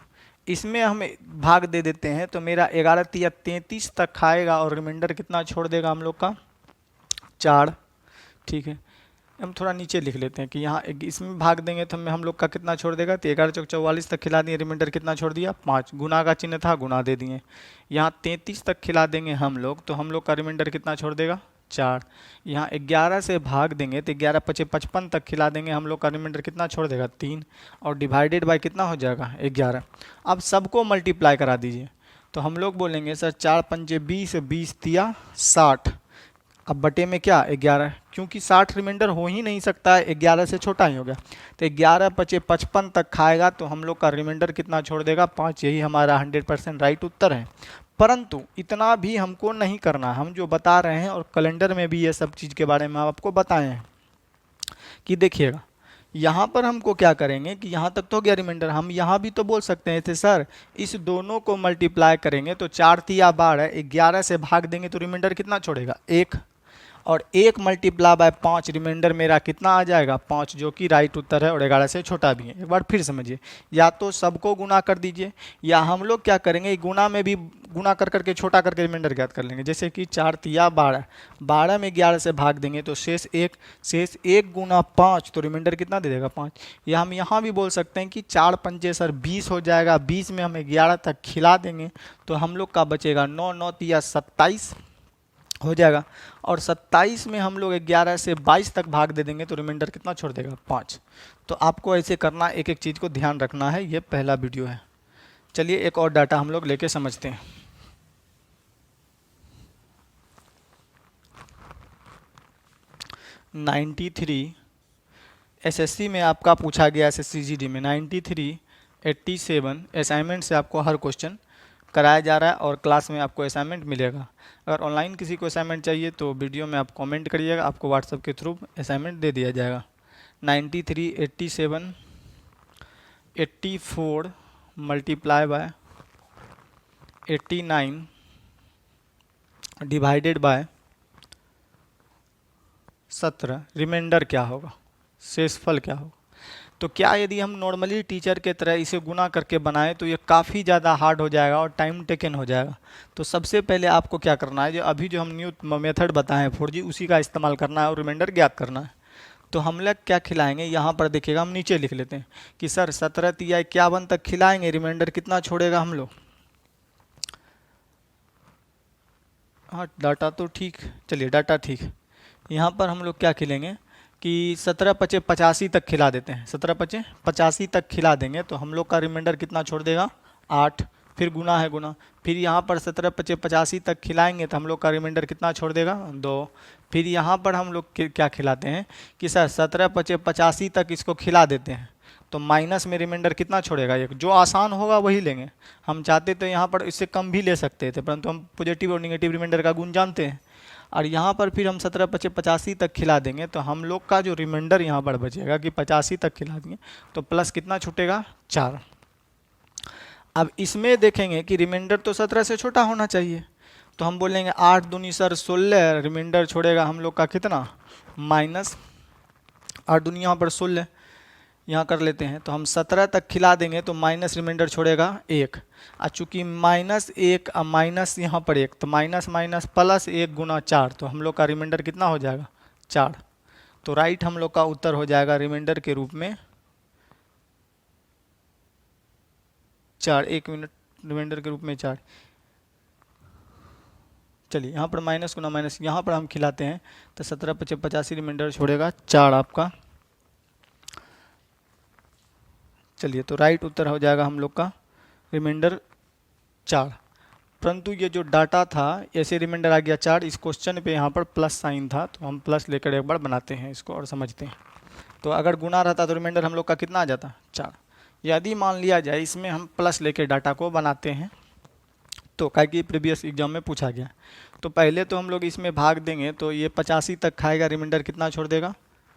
इसमें हम भाग दे देते हैं तो मेरा 11 × 33 तक खाएगा और रिमाइंडर कितना छोड़ देगा हम लोग का 4। ठीक है, हम थोड़ा नीचे लिख लेते हैं कि यहाँ इसमें भाग देंगे तो हम लोग का कितना छोड़ देगा, तो 11 चौक 44 तक खिला दिए, रिमाइंडर कितना छोड़ दिया 5। गुना का चिन्ह था, गुना दे दिए। यहाँ 33 तक खिला देंगे हम लोग तो हम लोग का रिमाइंडर कितना छोड़ देगा 4। यहाँ 11 से भाग देंगे तो 11 × 5 = 55 तक खिला देंगे, हम लोग का रिमाइंडर कितना छोड़ देगा 3, और डिवाइडेड बाय कितना हो जाएगा 11। अब सबको मल्टीप्लाई करा दीजिए तो हम लोग बोलेंगे सर 4 × 5 = 20, 20 × 3 = 60, अब बटे में क्या 11, क्योंकि 60 रिमाइंडर हो ही नहीं सकता है, 11 से छोटा ही हो गया। तो 11 पचे 55 तक खाएगा तो हम लोग का रिमाइंडर कितना छोड़ देगा 5। यही हमारा 100% राइट उत्तर है। परंतु इतना भी हमको नहीं करना, हम जो बता रहे हैं और कैलेंडर में भी ये सब चीज़ के बारे में आपको बताए हैं कि देखिएगा यहाँ पर हमको क्या करेंगे कि यहाँ तक तो हो गया रिमाइंडर, हम यहाँ भी तो बोल सकते हैं थे सर इस दोनों को मल्टीप्लाई करेंगे तो 4 तिया 12, 11 से भाग देंगे तो रिमाइंडर कितना छोड़ेगा 1, और 1 मल्टीप्लाई बाय 5 रिमाइंडर मेरा कितना आ जाएगा 5, जो कि राइट उत्तर है और 11 से छोटा भी है। एक बार फिर समझिए, या तो सबको गुना कर दीजिए या हम लोग क्या करेंगे गुना में भी गुना कर करके छोटा करके रिमाइंडर ज्ञात कर लेंगे। जैसे कि 4 तिया 12, 12 में 11 से भाग देंगे तो शेष 1, शेष 1 गुना 5 तो रिमाइंडर कितना दे देगा 5। या हम यहाँ भी बोल सकते हैं कि 4 पंजे सर 20 हो जाएगा, 20 में हमें 11 तक खिला देंगे तो हम लोग का बचेगा 9, 9 तिया 27 हो जाएगा, और 27 में हम लोग 11 से 22 तक भाग दे देंगे तो रिमाइंडर कितना छोड़ देगा 5। तो आपको ऐसे करना, एक एक चीज़ को ध्यान रखना है। ये पहला वीडियो है। चलिए एक और डाटा हम लोग लेके समझते हैं। एसएससी में आपका पूछा गया, एसएससी में 93, 87 असाइनमेंट से आपको हर क्वेश्चन कराया जा रहा है और क्लास में आपको असाइनमेंट मिलेगा। अगर ऑनलाइन किसी को असाइनमेंट चाहिए तो वीडियो में आप कमेंट करिएगा, आपको व्हाट्सएप के थ्रू असाइनमेंट दे दिया जाएगा। 93, 87, 84 multiply by 89 divided by 17, remainder क्या होगा, शेषफल क्या होगा। तो क्या यदि हम नॉर्मली टीचर के तरह इसे गुना करके बनाएं तो ये काफ़ी ज़्यादा हार्ड हो जाएगा और टाइम टेकन हो जाएगा। तो सबसे पहले आपको क्या करना है, जो अभी जो हम न्यू मेथड बताएं 4G, उसी का इस्तेमाल करना है और रिमाइंडर ज्ञात करना है। तो हम लोग क्या खिलाएंगे, यहाँ पर देखिएगा हम नीचे लिख लेते हैं कि सर 17 तिया 51 तक खिलाएंगे, रिमाइंडर कितना छोड़ेगा हम लोग। हाँ डाटा तो ठीक, चलिए डाटा ठीक। यहाँ पर हम लोग क्या खिलेंगे कि 17 पचे 85 तक खिला देते हैं, 17 पचे 85 तक खिला देंगे तो हम लोग का रिमाइंडर कितना छोड़ देगा 8। फिर गुना है गुना, फिर यहाँ पर 17 पचे 85 तक खिलाएंगे तो हम लोग का रिमाइंडर कितना छोड़ देगा 2। फिर यहाँ पर हम लोग क्या खिलाते हैं कि सर 17 पचे 85 तक इसको खिला देते हैं तो माइनस में रिमाइंडर कितना छोड़ेगा 1। जो आसान होगा वही लेंगे, हम चाहते तो यहाँ पर इससे कम भी ले सकते थे, परंतु हम पॉजिटिव और निगेटिव रिमाइंडर का गुण जानते हैं। और यहाँ पर फिर हम 17 पचे 85 तक खिला देंगे तो हम लोग का जो रिमाइंडर यहाँ पर बचेगा कि 85 तक खिला देंगे तो प्लस कितना छूटेगा 4। अब इसमें देखेंगे कि रिमाइंडर तो 17 से छोटा होना चाहिए, तो हम बोलेंगे 8 दूनी सर 16, रिमाइंडर छोड़ेगा हम लोग का कितना माइनस 8 दूनी यहाँ पर 16, यहाँ कर लेते हैं तो हम 17 तक खिला देंगे तो माइनस रिमाइंडर छोड़ेगा 1। और चूँकि -1 और माइनस यहाँ पर 1 तो माइनस माइनस प्लस 1 गुना 4 तो हम लोग का रिमाइंडर कितना हो जाएगा 4। तो राइट हम लोग का उत्तर हो जाएगा रिमाइंडर के रूप में 4। 1 मिनट, रिमाइंडर के रूप में 4। चलिए यहाँ पर माइनस गुना माइनस यहाँ पर हम खिलाते हैं तो 17 पचे 85 रिमाइंडर छोड़ेगा 4 आपका। चलिए तो राइट उत्तर हो जाएगा हम लोग का रिमाइंडर 4। परंतु ये जो डाटा था ऐसे रिमाइंडर आ गया 4, इस क्वेश्चन पे यहाँ पर प्लस साइन था तो हम प्लस लेकर एक बार बनाते हैं इसको और समझते हैं। तो अगर गुना रहता तो रिमाइंडर हम लोग का कितना आ जाता 4। यदि मान लिया जाए इसमें हम प्लस लेके डाटा को बनाते हैं तो क्या कि प्रीवियस एग्जाम में पूछा गया, तो पहले तो हम लोग इसमें भाग देंगे तो ये 85 तक खाएगा, रिमाइंडर कितना छोड़ देगा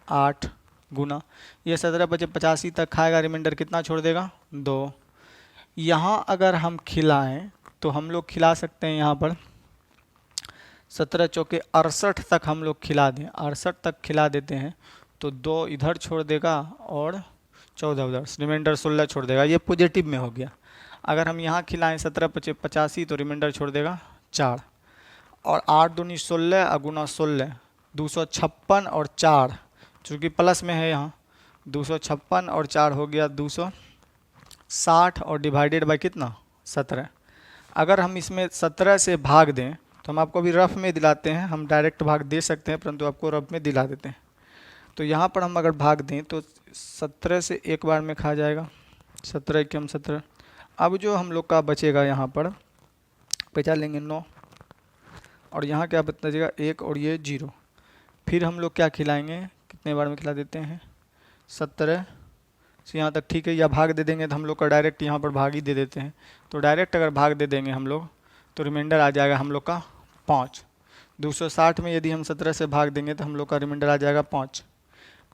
8 गुना ये 17 बचे 85 तक खाएगा, रिमाइंडर कितना छोड़ देगा 2। यहाँ अगर हम खिलाएं तो हम लोग खिला सकते हैं यहाँ पर 17 चौके 68 तक हम लोग खिला दें, 68 तक खिला देते हैं तो 2 इधर छोड़ देगा और 14 उधर, रिमाइंडर 16 छोड़ देगा। ये पॉजिटिव में हो गया। अगर हम यहाँ खिलाएं 17 पचे 85 तो रिमाइंडर छोड़ देगा 4, और 8 दूनी 16 गुना 16 256 और 4 चूँकि प्लस में है यहाँ 256 और 4 हो गया 260 और डिवाइडेड बाय कितना 17। अगर हम इसमें 17 से भाग दें तो हम आपको अभी रफ में दिलाते हैं, हम डायरेक्ट भाग दे सकते हैं परंतु आपको रफ में दिला देते हैं। तो यहाँ पर हम अगर भाग दें तो 17 से एक बार में खा जाएगा 17 के हम 17। अब जो हम लोग का बचेगा यहाँ पर बचा लेंगे 9 और यहाँ क्या बचेगा 1 और ये 0। फिर हम लोग क्या खिलाएंगे, कितने बार में खिला देते हैं 17 से यहाँ तक, ठीक है। या भाग दे देंगे तो हम लोग का डायरेक्ट यहाँ पर भाग ही दे देते हैं। तो डायरेक्ट अगर भाग दे देंगे हम लोग तो रिमाइंडर आ जाएगा हम लोग का 5। 260 में यदि हम 17 से भाग देंगे तो हम लोग का रिमाइंडर आ जाएगा 5।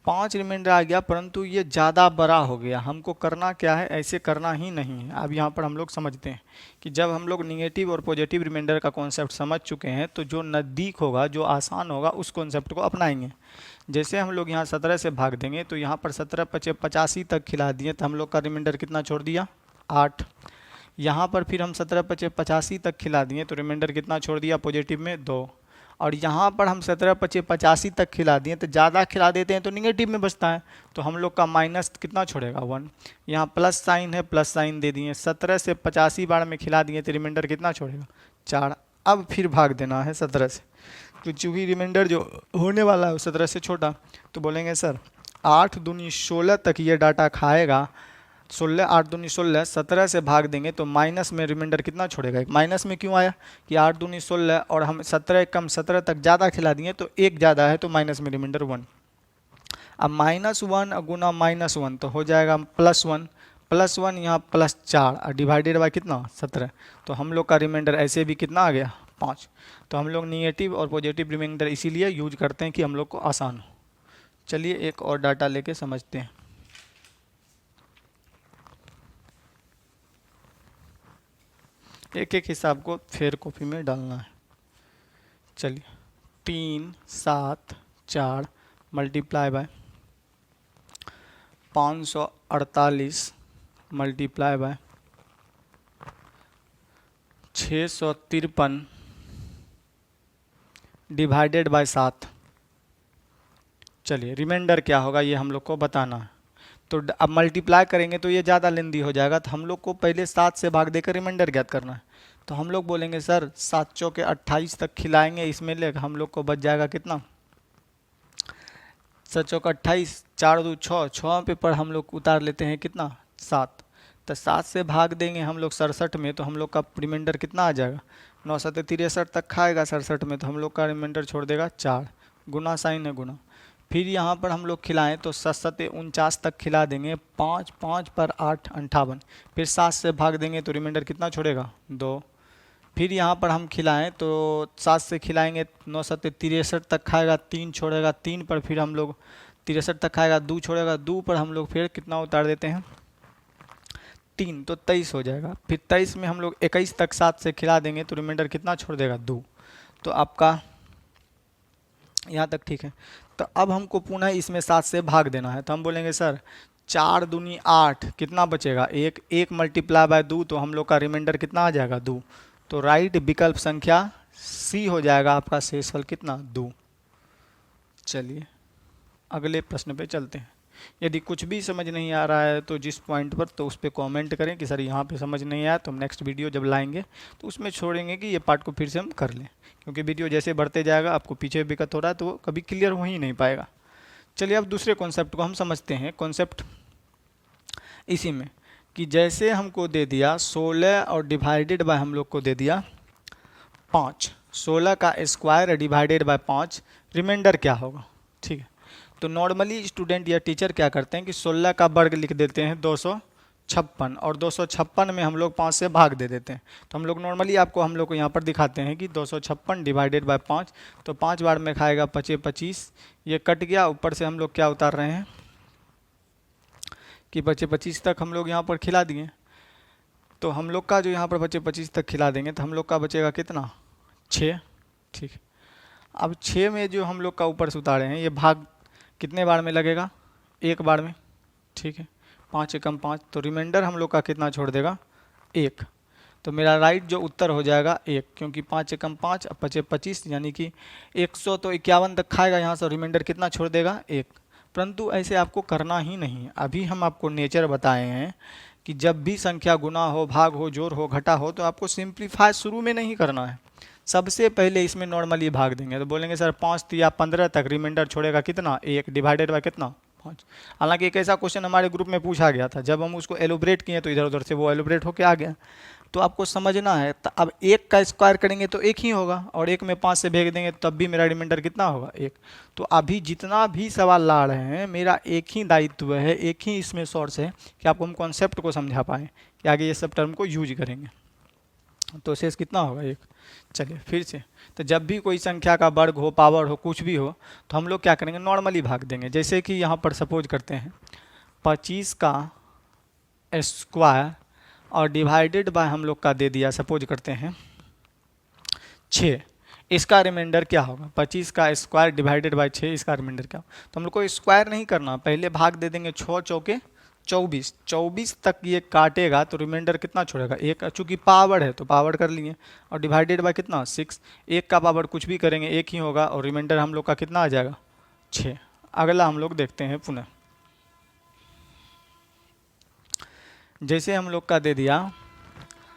5 रिमाइंडर आ गया, परंतु ये ज़्यादा बड़ा हो गया। हमको करना क्या है, ऐसे करना ही नहीं है। अब यहाँ पर हम लोग समझते हैं कि जब हम लोग निगेटिव और पॉजिटिव रिमाइंडर का कॉन्सेप्ट समझ चुके हैं तो जो नज़दीक होगा, जो आसान होगा, उस कॉन्सेप्ट को अपनाएंगे। जैसे हम लोग यहाँ 17 से भाग देंगे तो यहाँ पर 17 × 85 तक खिला दिए तो हम लोग का रिमाइंडर कितना छोड़ दिया 8। यहाँ पर फिर हम 17 × 85 तक खिला दिए तो रिमाइंडर कितना छोड़ दिया पॉजिटिव में 2। और यहाँ पर हम 17 × 85 तक खिला दिए तो ज़्यादा खिला देते हैं तो निगेटिव में बचता है, तो हम लोग का माइनस कितना छोड़ेगा 1। यहाँ प्लस साइन है, प्लस साइन दे दिए। 17 से 85 बार में खिला दिए तो रिमाइंडर कितना छोड़ेगा 4। अब फिर भाग देना है 17 से, तो चूँकि रिमाइंडर जो होने वाला है 17 से छोटा, तो बोलेंगे सर 8 दूनी 16 तक ये डाटा खाएगा। 16 8 दूनी 16, 17 से भाग देंगे तो माइनस में रिमाइंडर कितना छोड़ेगा, एक माइनस में क्यों आया कि 8 दूनी 16 और हम 17 कम 17 तक ज़्यादा खिला दिए तो एक ज़्यादा है तो माइनस में रिमाइंडर 1। अब -1 गुना -1 तो हो जाएगा +1, +1 यहाँ +4 और डिवाइडेड बाय कितना 17, तो हम लोग का रिमाइंडर ऐसे भी कितना आ गया 5। तो हम लोग निगेटिव और पॉजिटिव रिमाइंडर इसीलिए यूज करते हैं कि हम लोग को आसान हो। चलिए एक और डाटा लेके समझते हैं। एक एक हिसाब को फेयर कॉपी में डालना है। चलिए 3 7 4 multiply by 548 multiply by 653 divided by 7। चलिए रिमाइंडर क्या होगा ये हम लोग को बताना है। तो अब मल्टीप्लाई करेंगे तो ये ज़्यादा लेंदी हो जाएगा, तो हम लोग को पहले 7 से भाग देकर रिमाइंडर ज्ञात करना है। तो हम लोग बोलेंगे सर 7 चौके 28 तक खिलाएंगे, इसमें ले हम लोग को बच जाएगा कितना 7 चौके 28, 4 2 6, 6 पे पर हम लोग उतार लेते हैं कितना 7। तो 7 से भाग देंगे हम लोग 67 में तो हम लोग का रिमाइंडर कितना आ जाएगा 9 7 63 तक खाएगा 67 में, तो हम लोग का रिमाइंडर छोड़ देगा 4। गुना साइन है गुना। फिर यहाँ पर हम लोग खिलाएं तो 7 7 49 तक खिला देंगे, 5 5 पर 8 58। फिर 7 से भाग देंगे तो रिमाइंडर कितना छोड़ेगा 2। फिर यहाँ पर हम खिलाएं तो 7 से खिलाएंगे 9 7 63 तक खाएगा, 3 छोड़ेगा, 3 पर फिर हम लोग 63 तक खाएगा, 2 छोड़ेगा, 2 पर हम लोग फिर कितना उतार देते हैं 3, तो 23 हो जाएगा। फिर 23 में हम लोग 21 तक 7 से खिला देंगे तो रिमाइंडर कितना छोड़ देगा 2। तो आपका यहाँ तक ठीक है। तो अब हमको पुनः इसमें 7 से भाग देना है, तो हम बोलेंगे सर 4 दूनी 8 कितना बचेगा 1, 1 मल्टीप्लाई बाय 2 तो हम लोग का रिमाइंडर कितना आ जाएगा 2। तो राइट विकल्प संख्या सी हो जाएगा आपका शेषफल कितना 2। चलिए अगले प्रश्न पे चलते हैं। यदि कुछ भी समझ नहीं आ रहा है तो जिस पॉइंट पर, तो उस पर कॉमेंट करें कि सर यहाँ पे समझ नहीं आया, तो हम नेक्स्ट वीडियो जब लाएंगे तो उसमें छोड़ेंगे कि ये पार्ट को फिर से हम कर लें, क्योंकि वीडियो जैसे बढ़ते जाएगा आपको पीछे दिक्कत हो रहा है तो वो कभी क्लियर हो ही नहीं पाएगा। चलिए अब दूसरे कॉन्सेप्ट को हम समझते हैं। कॉन्सेप्ट इसी में कि जैसे हमको दे दिया 16 और डिवाइडेड बाय हम लोग को दे दिया 5, 16 का स्क्वायर डिवाइडेड बाय 5, रिमाइंडर क्या होगा, ठीक है। तो नॉर्मली स्टूडेंट या टीचर क्या करते हैं कि 16 का वर्ग लिख देते हैं 256 और 256 में हम लोग 5 से भाग दे देते हैं। तो हम लोग नॉर्मली हम लोग को यहाँ पर दिखाते हैं कि 256 डिवाइडेड बाय 5, तो 5 बार में खाएगा 25 25, ये कट गया। ऊपर से हम लोग क्या उतार रहे हैं कि 25 25 तक हम लोग यहाँ पर खिला दिए, तो हम लोग का जो यहाँ पर 25 25 तक खिला देंगे तो हम लोग का बचेगा कितना 6, ठीक है। अब 6 में जो हम लोग का ऊपर से उतारे हैं ये भाग कितने बार में लगेगा, एक बार में, ठीक है। 5 एकम 5, तो रिमाइंडर हम लोग का कितना छोड़ देगा 1। तो मेरा राइट जो उत्तर हो जाएगा 1, क्योंकि 5 एकम 5 और 25 25 यानी कि 100 तो 51 तक खाएगा यहाँ से, रिमाइंडर कितना छोड़ देगा 1। परंतु ऐसे आपको करना ही नहीं है। अभी हम आपको नेचर बताए हैं कि जब भी संख्या गुना हो, भाग हो, जोड़ हो, घटा हो, तो आपको सिंप्लीफाई शुरू में नहीं करना है, सबसे पहले इसमें नॉर्मली भाग देंगे। तो बोलेंगे सर 5 या 15 तक रिमाइंडर छोड़ेगा कितना 1 डिवाइडेड बाय कितना 5। हालांकि एक ऐसा क्वेश्चन हमारे ग्रुप में पूछा गया था, जब हम उसको एलोब्रेट किए तो इधर उधर से वो एलोब्रेट होके आ गया। तो आपको समझना है। तो अब एक का स्क्वायर करेंगे तो एक ही होगा, और एक में 5 से भेज देंगे तब भी मेरा रिमाइंडर कितना होगा, एक। तो अभी जितना भी सवाल ला रहे हैं, मेरा एक ही दायित्व है, एक ही इसमें सोर्स है कि आपको हम कॉन्सेप्ट को समझा पाएँ कि आगे ये सब टर्म को यूज करेंगे। तो शेष कितना होगा, एक। चलिए फिर से, तो जब भी कोई संख्या का वर्ग हो, पावर हो, कुछ भी हो, तो हम लोग क्या करेंगे, नॉर्मली भाग देंगे। जैसे कि यहाँ पर सपोज करते हैं 25 का स्क्वायर और डिवाइडेड बाय हम लोग का दे दिया, सपोज करते हैं 6। इसका रिमाइंडर क्या होगा, 25 का स्क्वायर डिवाइडेड बाय 6, इसका रिमाइंडर क्या होगा। तो हम लोग को स्क्वायर नहीं करना, पहले भाग दे देंगे, 6 चौके 24, 24 तक ये काटेगा तो रिमाइंडर कितना छोड़ेगा, एक। चूंकि पावर है तो पावर कर लिए, और डिवाइडेड बाय कितना, 6। एक का पावर कुछ भी करेंगे एक ही होगा, और रिमाइंडर हम लोग का कितना आ जाएगा, 6। अगला हम लोग देखते हैं पुनः, जैसे हम लोग का दे दिया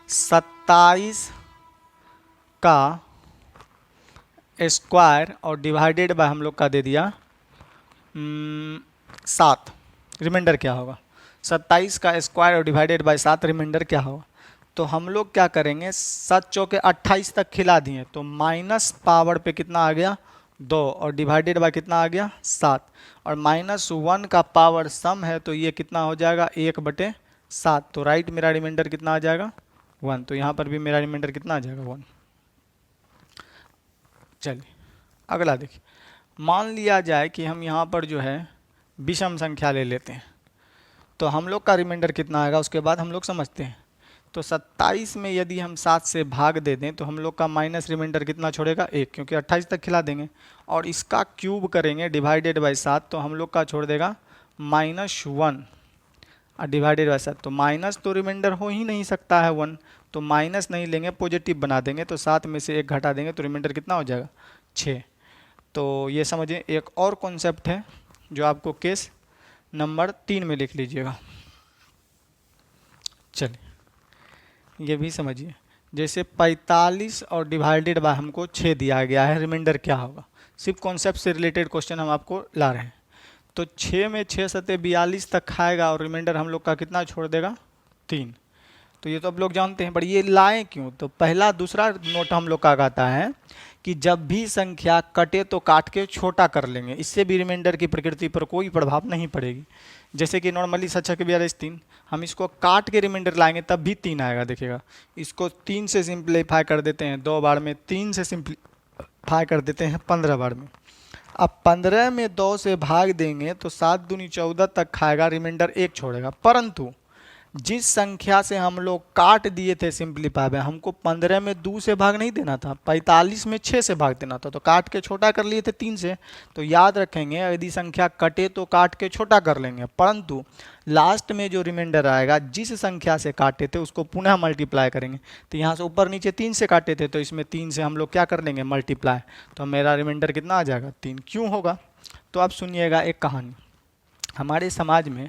27 का स्क्वायर और डिवाइडेड बाय हम लोग का दे दिया 7, रिमाइंडर क्या होगा, 27 का स्क्वायर और डिवाइडेड बाय 7, रिमाइंडर क्या होगा। तो हम लोग क्या करेंगे, 7 चौके 28 तक खिला दिए, तो माइनस पावर पे कितना आ गया, 2, और डिवाइडेड बाय कितना आ गया, 7, और -1 का पावर सम है तो ये कितना हो जाएगा, 1/7। तो राइट मेरा रिमाइंडर कितना आ जाएगा, 1। तो यहाँ पर भी मेरा रिमाइंडर कितना आ जाएगा, 1। चलिए अगला देखिए, मान लिया जाए कि हम यहाँ पर जो है विषम संख्या ले लेते हैं, तो हम लोग का रिमाइंडर कितना आएगा, उसके बाद हम लोग समझते हैं। तो 27 में यदि हम 7 से भाग दे दें तो हम लोग का माइनस रिमाइंडर कितना छोड़ेगा, 1, क्योंकि 28 तक खिला देंगे, और इसका क्यूब करेंगे डिवाइडेड बाय 7, तो हम लोग का छोड़ देगा -1 और डिवाइडेड बाय 7। तो माइनस तो रिमाइंडर हो ही नहीं सकता है 1, तो माइनस नहीं लेंगे, पॉजिटिव बना देंगे, तो 7 में से 1 घटा देंगे तो रिमाइंडर कितना हो जाएगा, 6। तो ये समझिए। एक और कॉन्सेप्ट है जो आपको केस नंबर 3 में लिख लीजिएगा। चलिए ये भी समझिए, जैसे 45 और डिवाइडेड बाय हमको 6 दिया गया है, रिमाइंडर क्या होगा। सिर्फ कॉन्सेप्ट से रिलेटेड क्वेश्चन हम आपको ला रहे हैं। तो 6 में 6 सत्ते 42 तक खाएगा, और रिमाइंडर हम लोग का कितना छोड़ देगा, 3। तो ये तो आप लोग जानते हैं, पर ये लाएं क्यों। तो पहला दूसरा नोट हम लोग का आता है कि जब भी संख्या कटे तो काट के छोटा कर लेंगे, इससे भी रिमाइंडर की प्रकृति पर कोई प्रभाव नहीं पड़ेगी। जैसे कि नॉर्मली 7 के 42 3, हम इसको काट के रिमाइंडर लाएंगे तब भी 3 आएगा। देखिएगा, इसको 3 से सिंप्लीफाई कर देते हैं 2 बार में, 3 से सिंप्लीफाई कर देते हैं 15 बार में। अब 15 में 2 से भाग देंगे तो 7 दूनी 14 तक खाएगा, रिमाइंडर 1 छोड़ेगा। परंतु जिस संख्या से हम लोग काट दिए थे सिंप्लीफाई में, हमको 15 में 2 से भाग नहीं देना था, 45 में 6 से भाग देना था, तो काट के छोटा कर लिए थे 3 से। तो याद रखेंगे, यदि संख्या कटे तो काट के छोटा कर लेंगे, परंतु लास्ट में जो रिमाइंडर आएगा जिस संख्या से काटे थे उसको पुनः मल्टीप्लाई करेंगे। तो यहाँ से ऊपर नीचे 3 से काटे थे, तो इसमें 3 से हम लोग क्या कर लेंगे, मल्टीप्लाई। तो मेरा रिमाइंडर कितना आ जाएगा, 3। क्यों होगा, तो आप सुनिएगा एक कहानी। हमारे समाज में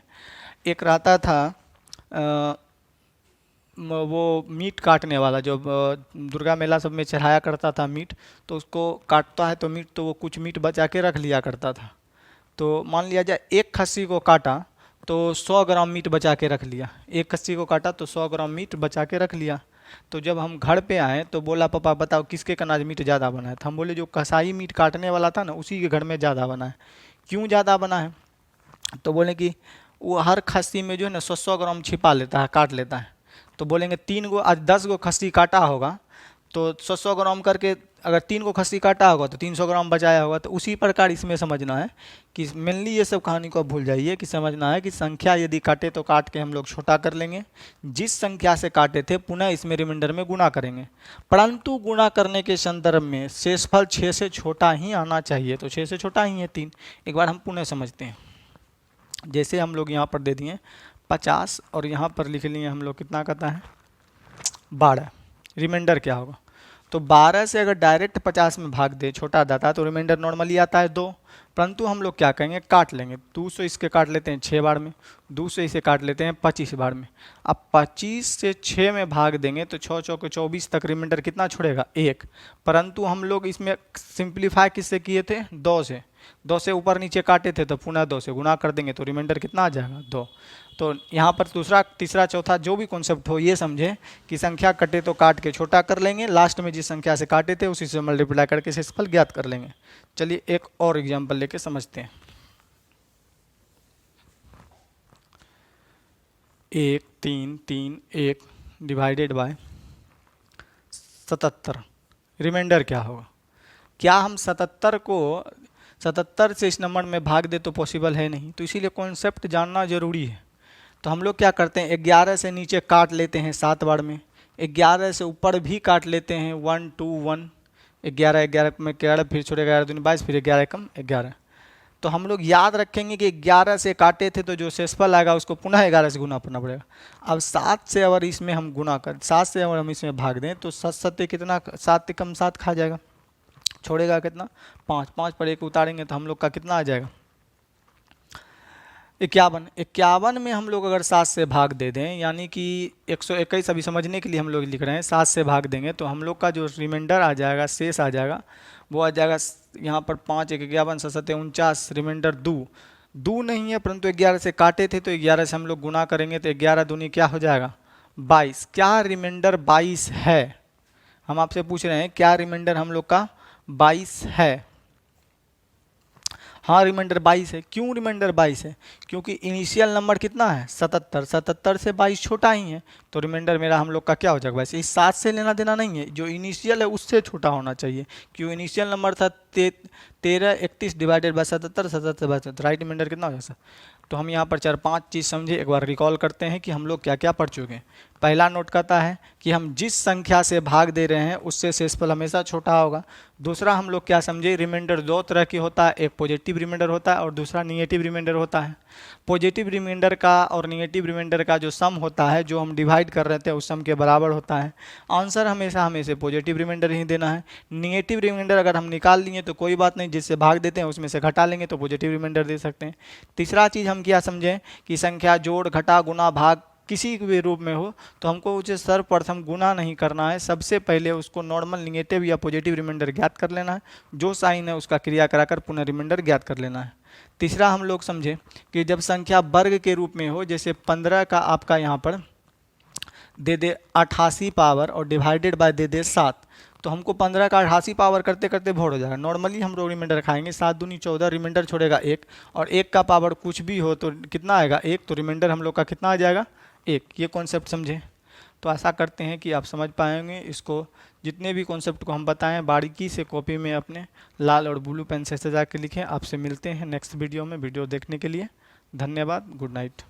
एक रहता था वो मीट काटने वाला, जो दुर्गा मेला सब में चढ़ाया करता था मीट, तो उसको काटता है तो मीट, तो वो कुछ मीट बचा के रख लिया करता था। तो मान लिया जाए एक खस्सी को काटा तो 100 ग्राम मीट बचा के रख लिया, एक खस्सी को काटा तो 100 ग्राम मीट बचा के रख लिया। तो जब हम घर पे आए तो बोला, पापा बताओ किसके कनाज मीट ज़्यादा बना है। तो हम बोले जो कसाई मीट काटने वाला था ना, उसी के घर में ज़्यादा बना है। क्यों ज़्यादा बना है, तो बोले कि वो हर खस्सी में जो है ना 100 ग्राम छिपा लेता है, काट लेता है। तो बोलेंगे 3 गो आज 10 गो खस्सी काटा होगा तो 100 ग्राम करके, अगर 3 गो खस्सी काटा होगा तो 300 ग्राम बचाया होगा। तो उसी प्रकार इसमें समझना है कि मेनली ये सब कहानी को भूल जाइए, कि समझना है कि संख्या यदि काटे तो काट के हम लोग छोटा कर लेंगे, जिस संख्या से काटे थे पुनः इसमें रिमाइंडर में गुणा करेंगे। परंतु गुणा करने के संदर्भ में शेषफल 6 से छोटा ही आना चाहिए, तो 6 से छोटा ही है 3। एक बार हम पुनः समझते हैं। जैसे हम लोग यहाँ पर दे दिए 50 और यहाँ पर लिख लिए हम लोग कितना कहता है 12, रिमाइंडर क्या होगा। तो 12 से अगर डायरेक्ट 50 में भाग दे, छोटा दाता, तो रिमाइंडर नॉर्मली आता है 2। परंतु हम लोग क्या करेंगे, काट लेंगे। 200 इसके काट लेते हैं 6 बार में, 200 इसे काट लेते हैं 25 बार में। अब 25 से 6 में भाग देंगे तो 6 चौके 24 तक, रिमाइंडर कितना छोड़ेगा, 1। परंतु हम लोग इसमें सिंप्लीफाई किससे किए थे, 2 से। 2 से ऊपर नीचे काटे थे तो पुनः 2 से गुना कर देंगे तो रिमाइंडर कितना आ जाएगा 2। तो यहाँ पर दूसरा तीसरा चौथा जो भी कॉन्सेप्ट हो ये समझें कि संख्या कटे तो काट के छोटा कर लेंगे, लास्ट में जिस संख्या से काटे थे उसी से मल्टीप्लाई करके शेषफल ज्ञात कर लेंगे। चलिए एक और एग्जाम्पल लेके समझते हैं। 1 3 3 1 डिवाइडेड बाय 77, रिमाइंडर क्या होगा? क्या हम 77 को 77 से इस नंबर में भाग दे तो पॉसिबल है नहीं, तो इसीलिए कॉन्सेप्ट जानना जरूरी है। तो हम लोग क्या करते हैं 11 से नीचे काट लेते हैं 7 बार में, 11 से ऊपर भी काट लेते हैं 1 2 1, 11 11 में 11 फिर छोड़े 11 दूनी 22 फिर 11 कम 11। तो हम लोग याद रखेंगे कि 11 से काटे थे तो जो शेषफल आएगा उसको पुनः 11 से गुना करना पड़ेगा। अब 7 से अगर इसमें हम गुना कर 7 से अगर हम इसमें भाग दें तो 7 7 कितना 7 कम 7 खा जाएगा, छोड़ेगा कितना 5, 5 पर 1 उतारेंगे तो हम लोग का कितना आ जाएगा 51। 51 में हम लोग अगर 7 से भाग दे दें यानी कि 121, अभी समझने के लिए हम लोग लिख रहे हैं, 7 से भाग देंगे तो हम लोग का जो रिमाइंडर आ जाएगा शेष आ जाएगा वो आ जाएगा यहाँ पर 5 1 51 7 7 49, रिमाइंडर 2 नहीं है परंतु 11 से काटे थे तो 11 से हम लोग गुना करेंगे तो 11 दूनी क्या हो जाएगा 22। क्या रिमाइंडर 22 है? हम आपसे पूछ रहे हैं क्या रिमाइंडर हम लोग का 22 है? हाँ रिमाइंडर 22 है। क्यों रिमाइंडर 22 है? क्योंकि इनिशियल नंबर कितना है 77, 77 से 22 छोटा ही है तो रिमाइंडर मेरा हम लोग का क्या हो जाएगा 22। इस 7 से लेना देना नहीं है, जो इनिशियल है उससे छोटा होना चाहिए। क्यों इनिशियल नंबर था 13 31 डिवाइडेड बाय 77, 77 से 22, राइट रिमाइंडर कितना हो जाएगा। तो हम यहाँ पर 4-5 चीज़ समझे, एक बार रिकॉल करते हैं कि हम लोग क्या क्या पढ़ चुके हैं। पहला नोट करता है कि हम जिस संख्या से भाग दे रहे हैं उससे शेषफल हमेशा छोटा होगा। दूसरा हम लोग क्या समझे, रिमाइंडर 2 तरह की होता है, एक पॉजिटिव रिमाइंडर होता है और दूसरा निगेटिव रिमाइंडर होता है। पॉजिटिव रिमाइंडर का और निगेटिव रिमाइंडर का जो सम होता है, जो हम डिवाइड कर रहे थे उस सम के बराबर होता है। आंसर हमेशा हमें से पॉजिटिव रिमाइंडर ही देना है। निगेटिव रिमाइंडर अगर हम निकाल लिए तो कोई बात नहीं, जिससे भाग देते हैं उसमें से घटा लेंगे तो पॉजिटिव रिमाइंडर दे सकते हैं। तीसरा चीज़ हम क्या समझें कि संख्या जोड़ घटा गुना भाग किसी भी रूप में हो तो हमको उसे सर्वप्रथम गुना नहीं करना है, सबसे पहले उसको नॉर्मल निगेटिव या पॉजिटिव रिमाइंडर ज्ञात कर लेना है, जो साइन है उसका क्रिया कराकर पुनः रिमाइंडर ज्ञात कर लेना है। तीसरा हम लोग समझे कि जब संख्या वर्ग के रूप में हो, जैसे 15 का आपका यहाँ पर दे दे 88 पावर और डिवाइडेड बाय दे दे 7, तो हमको 15 का 88 पावर करते करते भोर हो जाएगा। नॉर्मली हम लोग रिमाइंडर खाएंगे 7 दूनी 14, रिमाइंडर छोड़ेगा 1 और 1 का पावर कुछ भी हो तो कितना आएगा 1, तो रिमाइंडर हम लोग का कितना आ जाएगा 1। ये कॉन्सेप्ट समझे तो आशा करते हैं कि आप समझ पाएंगे इसको। जितने भी कॉन्सेप्ट को हम बताएं बारीकी से कॉपी में अपने लाल और ब्लू पेन से सजा के लिखें। आपसे मिलते हैं नेक्स्ट वीडियो में। वीडियो देखने के लिए धन्यवाद। Good night.